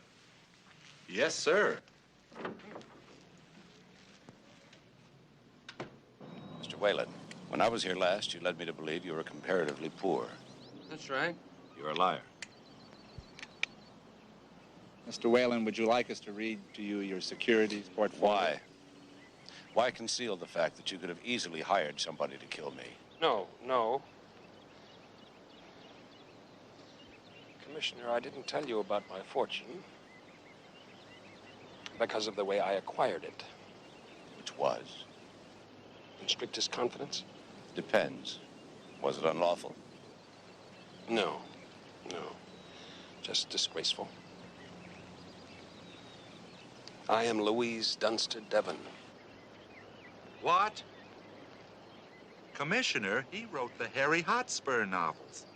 Yes, sir. Mr. Whalen, when I was here last, you led me to believe you were comparatively poor. That's right. You're a liar. Mr. Whalen, would you like us to read to you your securities portfolio? Why? Why conceal the fact that you could have easily hired somebody to kill me? No. Commissioner, I didn't tell you about my fortune because of the way I acquired it. Which was? In strictest confidence? Depends. Was it unlawful? No. Just disgraceful. I am Louise Dunster Devon. What? Commissioner, he wrote the Harry Hotspur novels.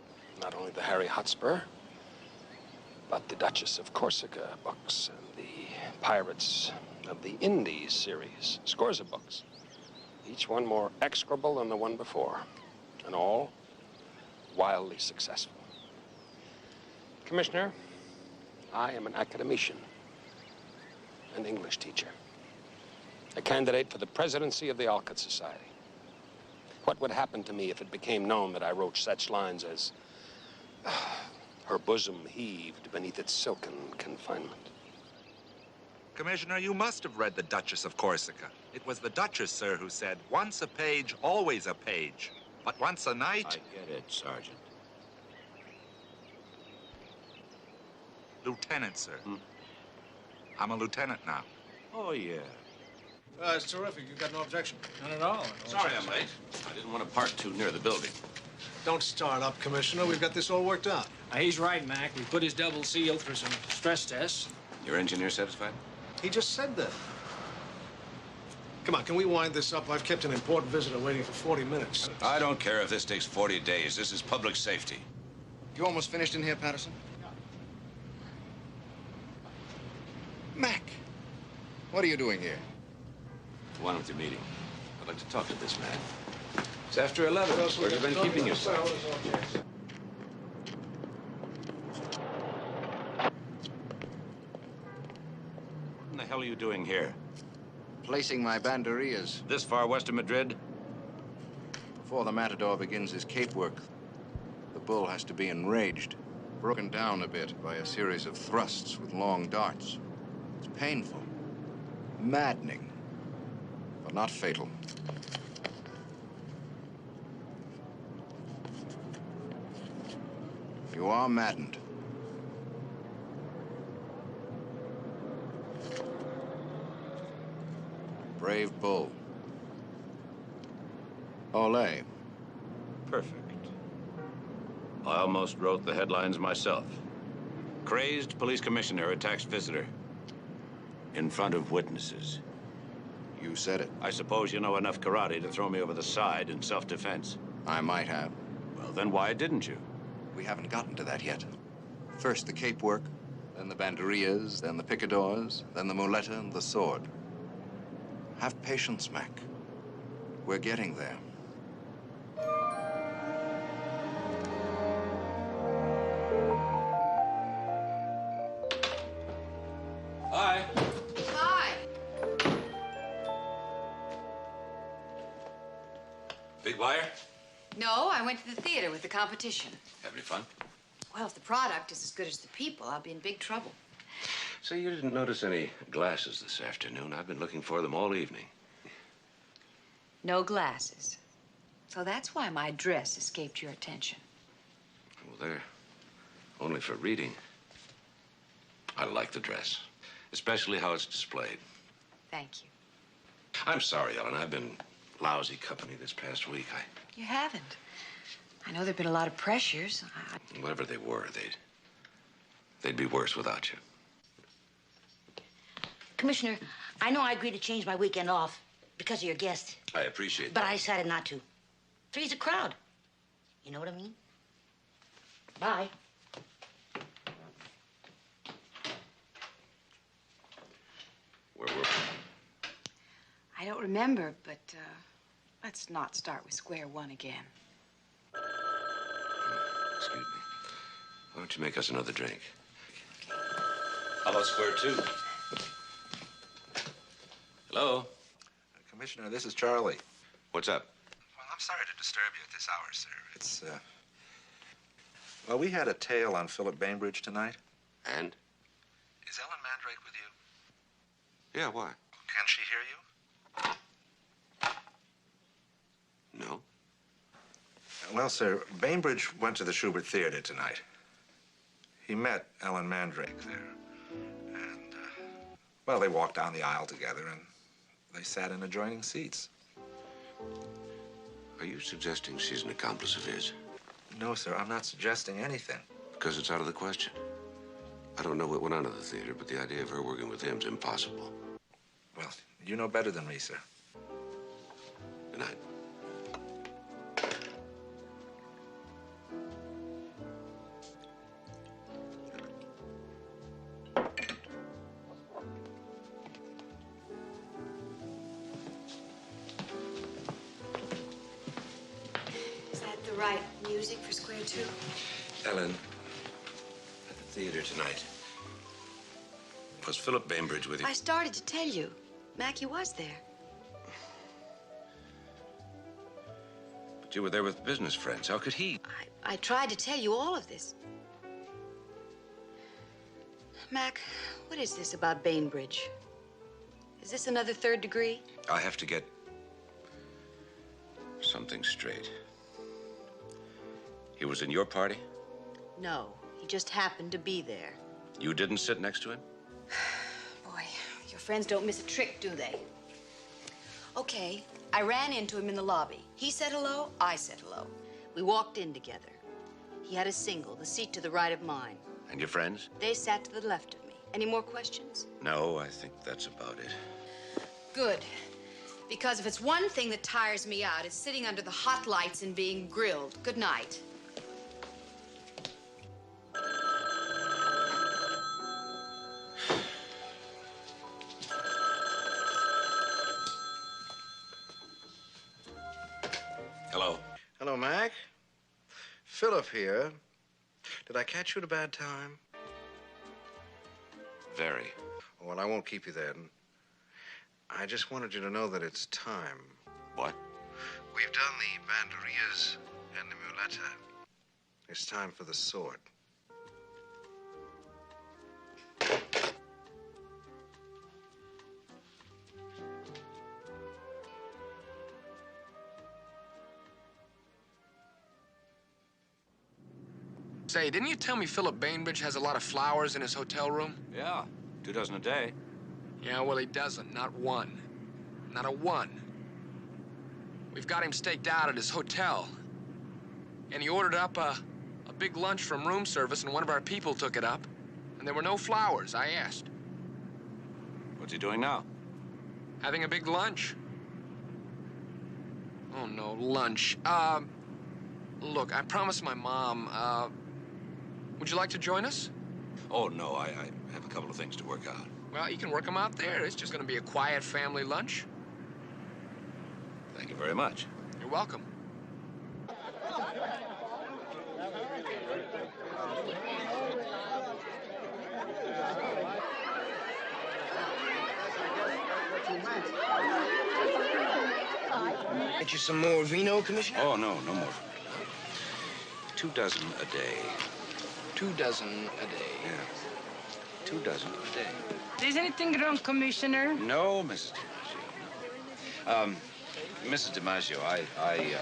Not only the Harry Hotspur, but the Duchess of Corsica books and the Pirates of the Indies series. Scores of books. Each one more execrable than the one before. And all wildly successful. Commissioner, I am an academician, an English teacher, a candidate for the presidency of the Alcott Society. What would happen to me if it became known that I wrote such lines as, her bosom heaved beneath its silken confinement? Commissioner, you must have read The Duchess of Corsica. It was the Duchess, sir, who said, once a page, always a page. But once a night... I get it, Sergeant. Lieutenant, sir. I'm a lieutenant now. Oh, yeah. It's terrific. You've got no objection. None at all. Sorry I'm late. I didn't want to park too near the building. Don't start up, Commissioner. We've got this all worked out. He's right, Mac. We put his double seal through some stress tests. Your engineer satisfied? He just said that. Come on, can we wind this up? I've kept an important visitor waiting for 40 minutes. I don't care if this takes 40 days. This is public safety. You almost finished in here, Patterson? Mac, what are you doing here? Go on with your meeting. I'd like to talk to this man. It's after 11. Where have you been keeping yourself? What the hell are you doing here? Placing my banderillas. This far west of Madrid? Before the matador begins his cape work. The bull has to be enraged, broken down a bit by a series of thrusts with long darts. It's painful, maddening, but not fatal. You are maddened. Brave bull. Ole. Perfect. I almost wrote the headlines myself. Crazed police commissioner attacks visitor. In front of witnesses. You said it. I suppose you know enough karate to throw me over the side in self-defense. I might have. Well, then why didn't you? We haven't gotten to that yet. First the cape work, then the banderillas, then the picadors, then the muleta and the sword. Have patience, Mac. We're getting there. Hi. Hi. Big wire? No, I went to the theater with the competition. Have any fun? Well, if the product is as good as the people, I'll be in big trouble. So you didn't notice any glasses this afternoon? I've been looking for them all evening. No glasses. So that's why my dress escaped your attention. Well, they're only for reading. I like the dress, especially how it's displayed. Thank you. I'm sorry, Ellen. I've been lousy company this past week. You haven't. I know there've been a lot of pressures. Whatever they were, they'd be worse without you. Commissioner, I know I agreed to change my weekend off because of your guest. I appreciate But that. I decided not to. Three's a crowd. You know what I mean? Bye. Where were we? I don't remember, but let's not start with square one again. Excuse me. Why don't you make us another drink? How about square two? Hello? Commissioner, this is Charlie. What's up? Well, I'm sorry to disturb you at this hour, sir. It's, well, we had a tale on Philip Bainbridge tonight. And? Is Ellen Mandrake with you? Yeah, why? Can she hear you? No. Well, sir, Bainbridge went to the Schubert Theater tonight. He met Ellen Mandrake there. And, well, they walked down the aisle together and they sat in adjoining seats. Are you suggesting she's an accomplice of his? No, sir, I'm not suggesting anything. Because it's out of the question. I don't know what went on at the theater, but the idea of her working with him's impossible. Well, you know better than me, sir. Good night. Is that the right music for square two? Ellen, at the theater tonight, was Philip Bainbridge with you? I started to tell you. Mackie was there. But you were there with business friends. How could he? I tried to tell you all of this. Mac, what is this about Bainbridge? Is this another third degree? I have to get something straight. He was in your party? No, he just happened to be there. You didn't sit next to him? Boy, your friends don't miss a trick, do they? Okay, I ran into him in the lobby. He said hello, I said hello. We walked in together. He had a single, the seat to the right of mine. And your friends? They sat to the left of me. Any more questions? No, I think that's about it. Good. Because if it's one thing that tires me out, it's sitting under the hot lights and being grilled. Good night. Hello. Hello, Mac. Philip here. Did I catch you at a bad time? Very. Well, I won't keep you then. I just wanted you to know that it's time. What? We've done the banderillas and the muleta. It's time for the sword. Say, didn't you tell me Philip Bainbridge has a lot of flowers in his hotel room? Yeah, 2 dozen a day. Yeah, well, he doesn't. Not one. Not a one. We've got him staked out at his hotel. And he ordered up a big lunch from room service, and one of our people took it up. And there were no flowers, I asked. What's he doing now? Having a big lunch. Oh, no, lunch. Look, I promised my mom, would you like to join us? Oh, no, I have a couple of things to work out. Well, you can work them out there. It's just gonna be a quiet family lunch. Thank you very much. You're welcome. Get you some more vino, Commissioner? Oh, no more. 2 dozen a day. 2 dozen a day. Yeah. 2 dozen a day. Is anything wrong, Commissioner? No, Mrs. DiMaggio. Mrs. DiMaggio, I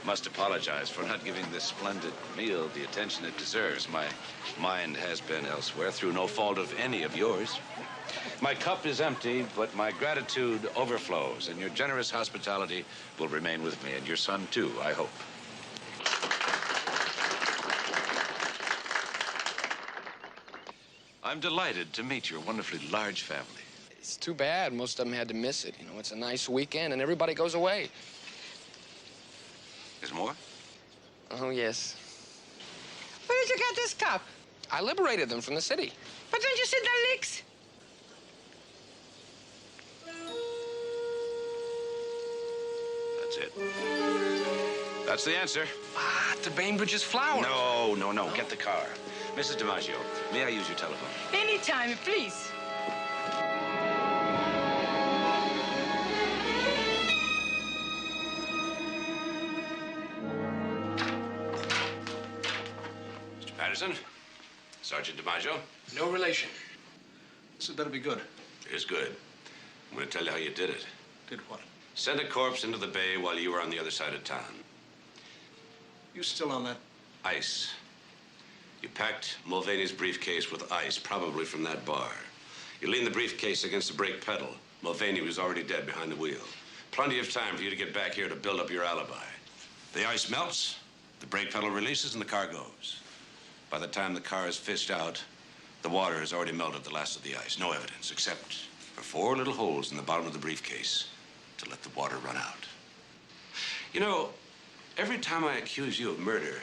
must apologize for not giving this splendid meal the attention it deserves. My mind has been elsewhere through no fault of any of yours. My cup is empty, but my gratitude overflows, and your generous hospitality will remain with me, and your son, too, I hope. I'm delighted to meet your wonderfully large family. It's too bad most of them had to miss it. You know, it's a nice weekend, and everybody goes away. There's more? Oh, yes. Where did you get this cup? I liberated them from the city. But don't you see the leaks? That's it. That's the answer. Ah, to Bainbridge's flower. No. Get the car. Mrs. DiMaggio, may I use your telephone? Anytime, please. Mr. Patterson, Sergeant DiMaggio. No relation. This had better be good. It's good. I'm going to tell you how you did it. Did what? Sent a corpse into the bay while you were on the other side of town. You still on that? Ice. You packed Mulvaney's briefcase with ice, probably from that bar. You leaned the briefcase against the brake pedal. Mulvaney was already dead behind the wheel. Plenty of time for you to get back here to build up your alibi. The ice melts, the brake pedal releases, and the car goes. By the time the car is fished out, the water has already melted the last of the ice. No evidence, except for 4 little holes in the bottom of the briefcase to let the water run out. You know, every time I accuse you of murder,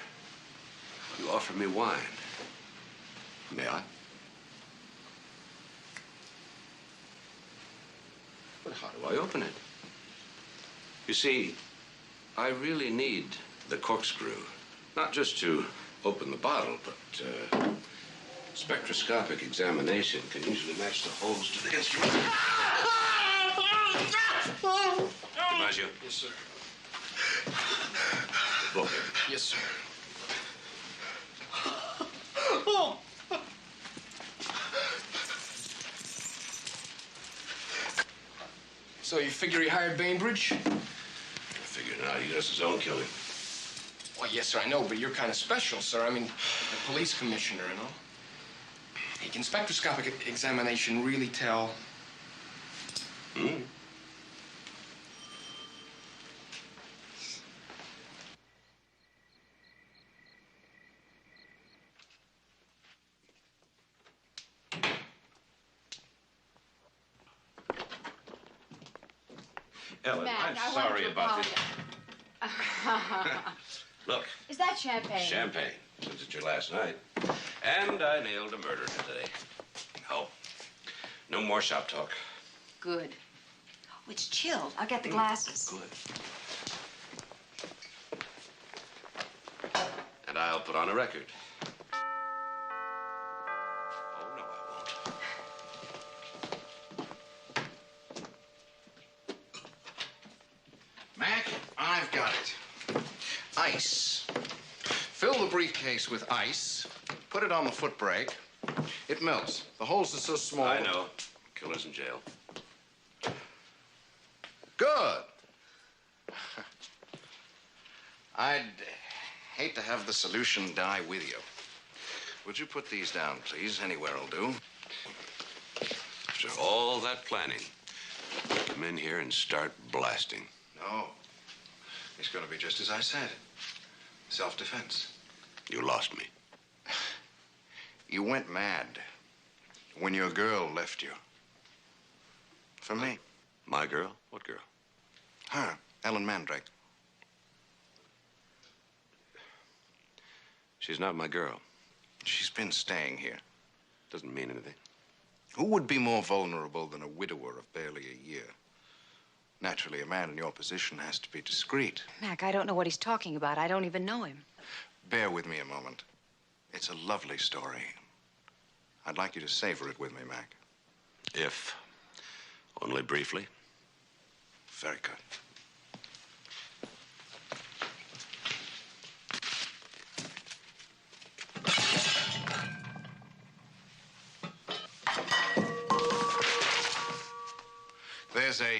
you offer me wine. May I? But how do I open it? You see, I really need the corkscrew. Not just to open the bottle, but spectroscopic examination can usually match the holes to the instrument. DiMaggio. Yes, sir. Book. Yes, sir. So you figure he hired Bainbridge? I figured it out. He does his own killing. Well, yes, sir, I know, but you're kind of special, sir. I mean, the police commissioner and all. Hey, can spectroscopic examination really tell? Hmm? Ellen, Mac, I'm sorry about this. apologize. Look, Is that champagne? champagne, since it's your last night. And I nailed a murderer today. Oh, no more shop talk. Good. Oh, it's chilled. I'll get the glasses. Good. And I'll put on a record. Oh, no, I won't. Mac, I've got it. Ice. Fill the briefcase with ice, put it on the foot brake. It melts. The holes are so small. I know. Killer's in jail. Good. I'd hate to have the solution die with you. Would you put these down, please? Anywhere will do. After all that planning, come in here and start blasting. No. It's going to be just as I said. Self-defense. You lost me. You went mad when your girl left you. For me. My girl? What girl? Her, Ellen Mandrake. She's not my girl. She's been staying here. Doesn't mean anything. Who would be more vulnerable than a widower of barely a year? Naturally, a man in your position has to be discreet. Mac, I don't know what he's talking about. I don't even know him. Bear with me a moment. It's a lovely story. I'd like you to savor it with me, Mac. If only briefly. Very good. There's a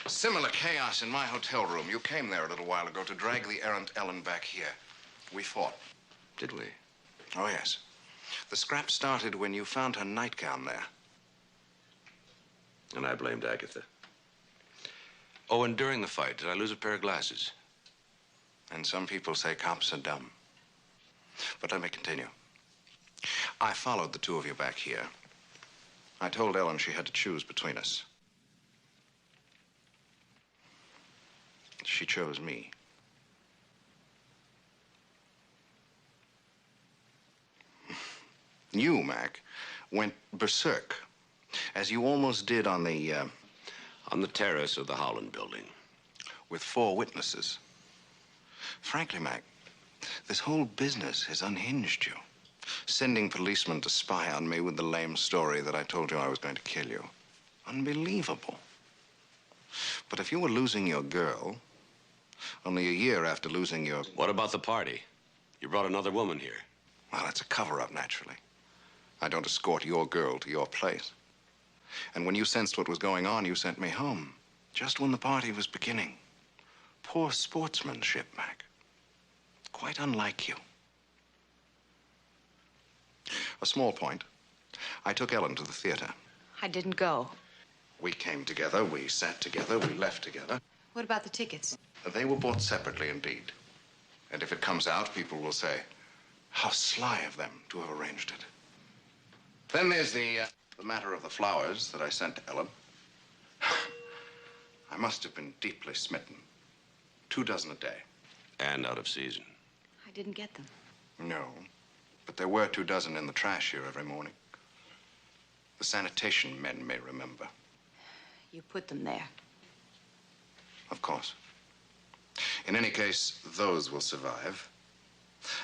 similar chaos in my hotel room. You came there a little while ago to drag the errant Ellen back here. We fought. Did we? Oh, yes. The scrap started when you found her nightgown there. And I blamed Agatha. Oh, and during the fight, did I lose a pair of glasses? And some people say cops are dumb. But let me continue. I followed the two of you back here. I told Ellen she had to choose between us. She chose me. You, Mac, went berserk, as you almost did on the terrace of the Holland building. With 4 witnesses. Frankly, Mac, this whole business has unhinged you. Sending policemen to spy on me with the lame story that I told you I was going to kill you. Unbelievable. But if you were losing your girl, only a year after losing your... What about the party? You brought another woman here. Well, it's a cover-up, naturally. I don't escort your girl to your place. And when you sensed what was going on, you sent me home. Just when the party was beginning. Poor sportsmanship, Mac. Quite unlike you. A small point. I took Ellen to the theater. I didn't go. We came together, we sat together, we left together. What about the tickets? They were bought separately indeed. And if it comes out, people will say, how sly of them to have arranged it. Then there's the matter of the flowers that I sent to Ellen. I must have been deeply smitten. 2 dozen a day. And out of season. I didn't get them. No, but there were 2 dozen in the trash here every morning. The sanitation men may remember. You put them there. Of course. In any case, those will survive.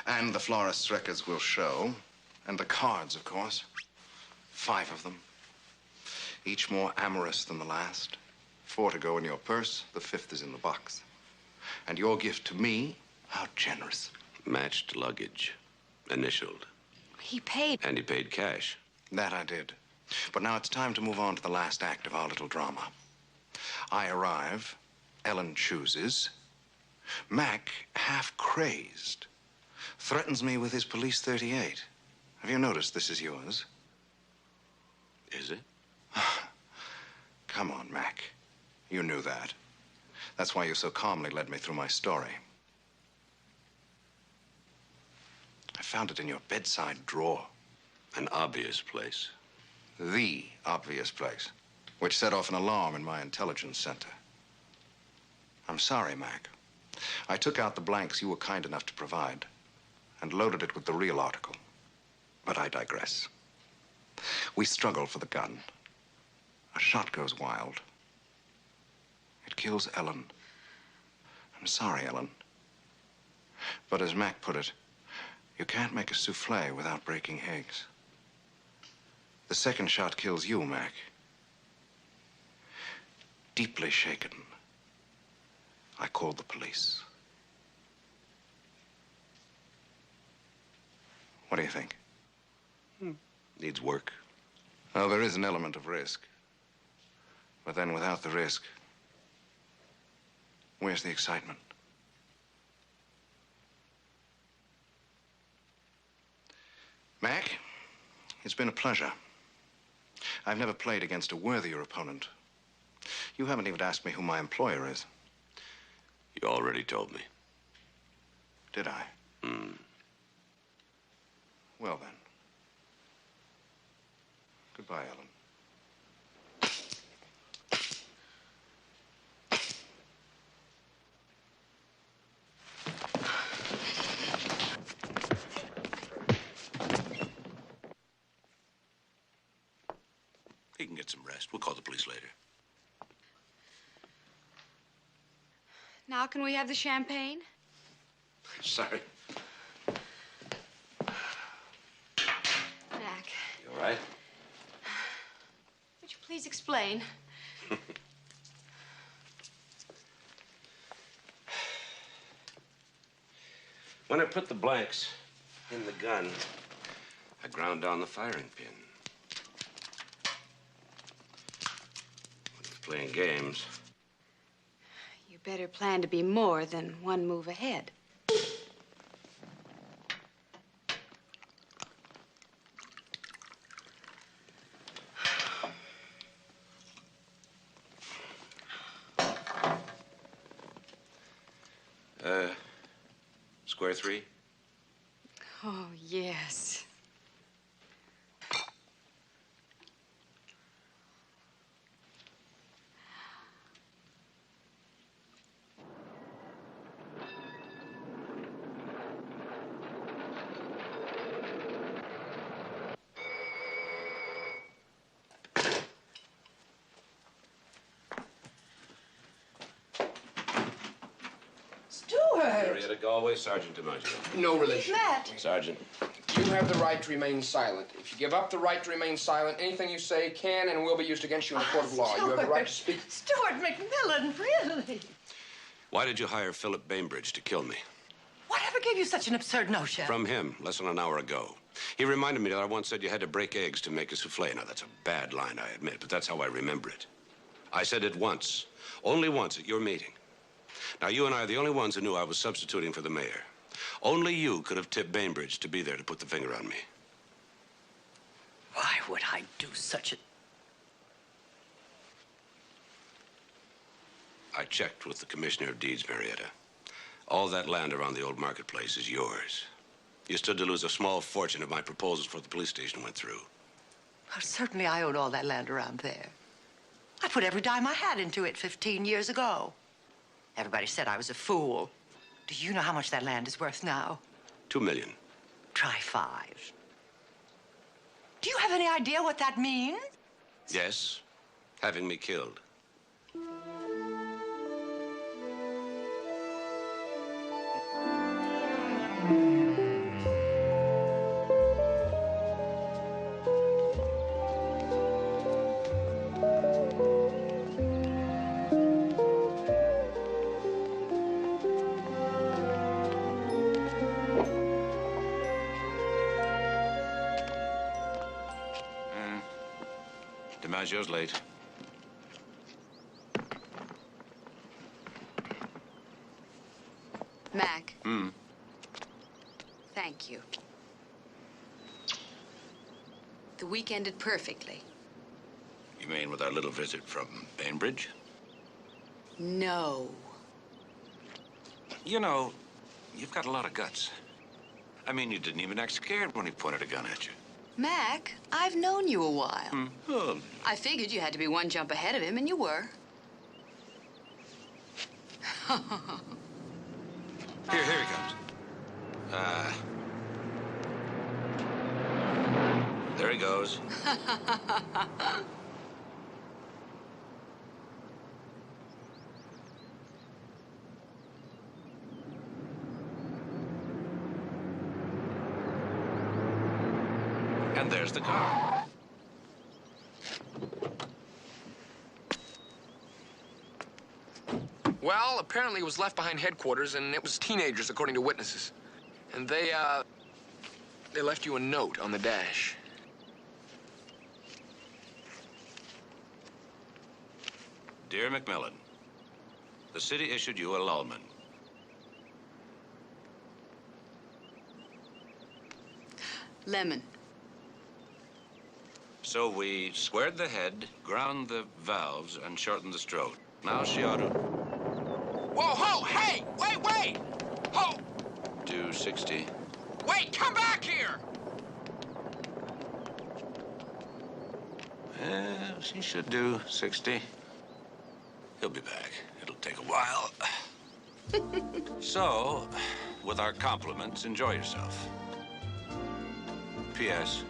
And the florist's records will show. And the cards, of course. 5 of them. Each more amorous than the last. 4 to go in your purse. The 5th is in the box. And your gift to me, how generous. Matched luggage. Initialed. He paid. And he paid cash. That I did. But now it's time to move on to the last act of our little drama. I arrive. Ellen chooses. Mac, half crazed, threatens me with his police 38. Have you noticed this is yours? Is it? Come on, Mac. You knew that. That's why you so calmly led me through my story. I found it in your bedside drawer. An obvious place. The obvious place, which set off an alarm in my intelligence center. I'm sorry, Mac. I took out the blanks you were kind enough to provide and loaded it with the real article. But I digress. We struggle for the gun. A shot goes wild. It kills Ellen. I'm sorry, Ellen. But as Mac put it, you can't make a souffle without breaking eggs. The second shot kills you, Mac. Deeply shaken, I called the police. What do you think? Needs work. Well, there is an element of risk. But then without the risk, where's the excitement? Mac, it's been a pleasure. I've never played against a worthier opponent. You haven't even asked me who my employer is. You already told me. Did I? Well, then. Goodbye, Ellen. He can get some rest. We'll call the police later. Now can we have the champagne? Sorry. Mac, You all right? would you please explain? When I put the blanks in the gun, I ground down the firing pin. When I was playing games, You better plan to be more than one move ahead. square three? Oh, yes. Henrietta Galway, Sergeant DiMaggio. No relation. Matt. Sergeant. You have the right to remain silent. If you give up the right to remain silent, anything you say can and will be used against you in a court of law. You have the right to speak. Stuart McMillan, really? Why did you hire Philip Bainbridge to kill me? Whatever gave you such an absurd notion? From him, less than an hour ago. He reminded me that I once said you had to break eggs to make a souffle. Now, that's a bad line, I admit, but that's how I remember it. I said it once, only once at your meeting. Now, you and I are the only ones who knew I was substituting for the mayor. Only you could have tipped Bainbridge to be there to put the finger on me. Why would I do such a... I checked with the Commissioner of Deeds, Marietta. All that land around the old marketplace is yours. You stood to lose a small fortune if my proposals for the police station went through. Well, certainly I own all that land around there. I put every dime I had into it 15 years ago. Everybody said I was a fool. Do you know how much that land is worth now? $2 million. Try 5. Do you have any idea what that means? Yes, having me killed. DiMaggio's late. Mac. Thank you. The week ended perfectly. You mean with our little visit from Bainbridge? No. You know, you've got a lot of guts. I mean, you didn't even act scared when he pointed a gun at you. Mac, I've known you a while. Oh. I figured you had to be one jump ahead of him, and you were. Here he comes. There he goes. And there's the car. Well, apparently it was left behind headquarters, and it was teenagers, according to witnesses. And they They left you a note on the dash. Dear McMillan, the city issued you a lulman. Lemon. So we squared the head, ground the valves, and shortened the stroke. Now she ought to Whoa, ho, hey, wait! Ho, do 60. wait, come back here! Well, she should do 60. He'll be back. It'll take a while. So, with our compliments, enjoy yourself. P.S.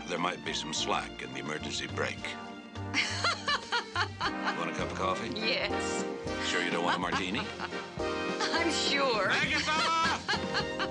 There might be some slack in the emergency brake. Want a cup of coffee? Yes. Sure you don't want a martini? I'm sure. Thank you, fella!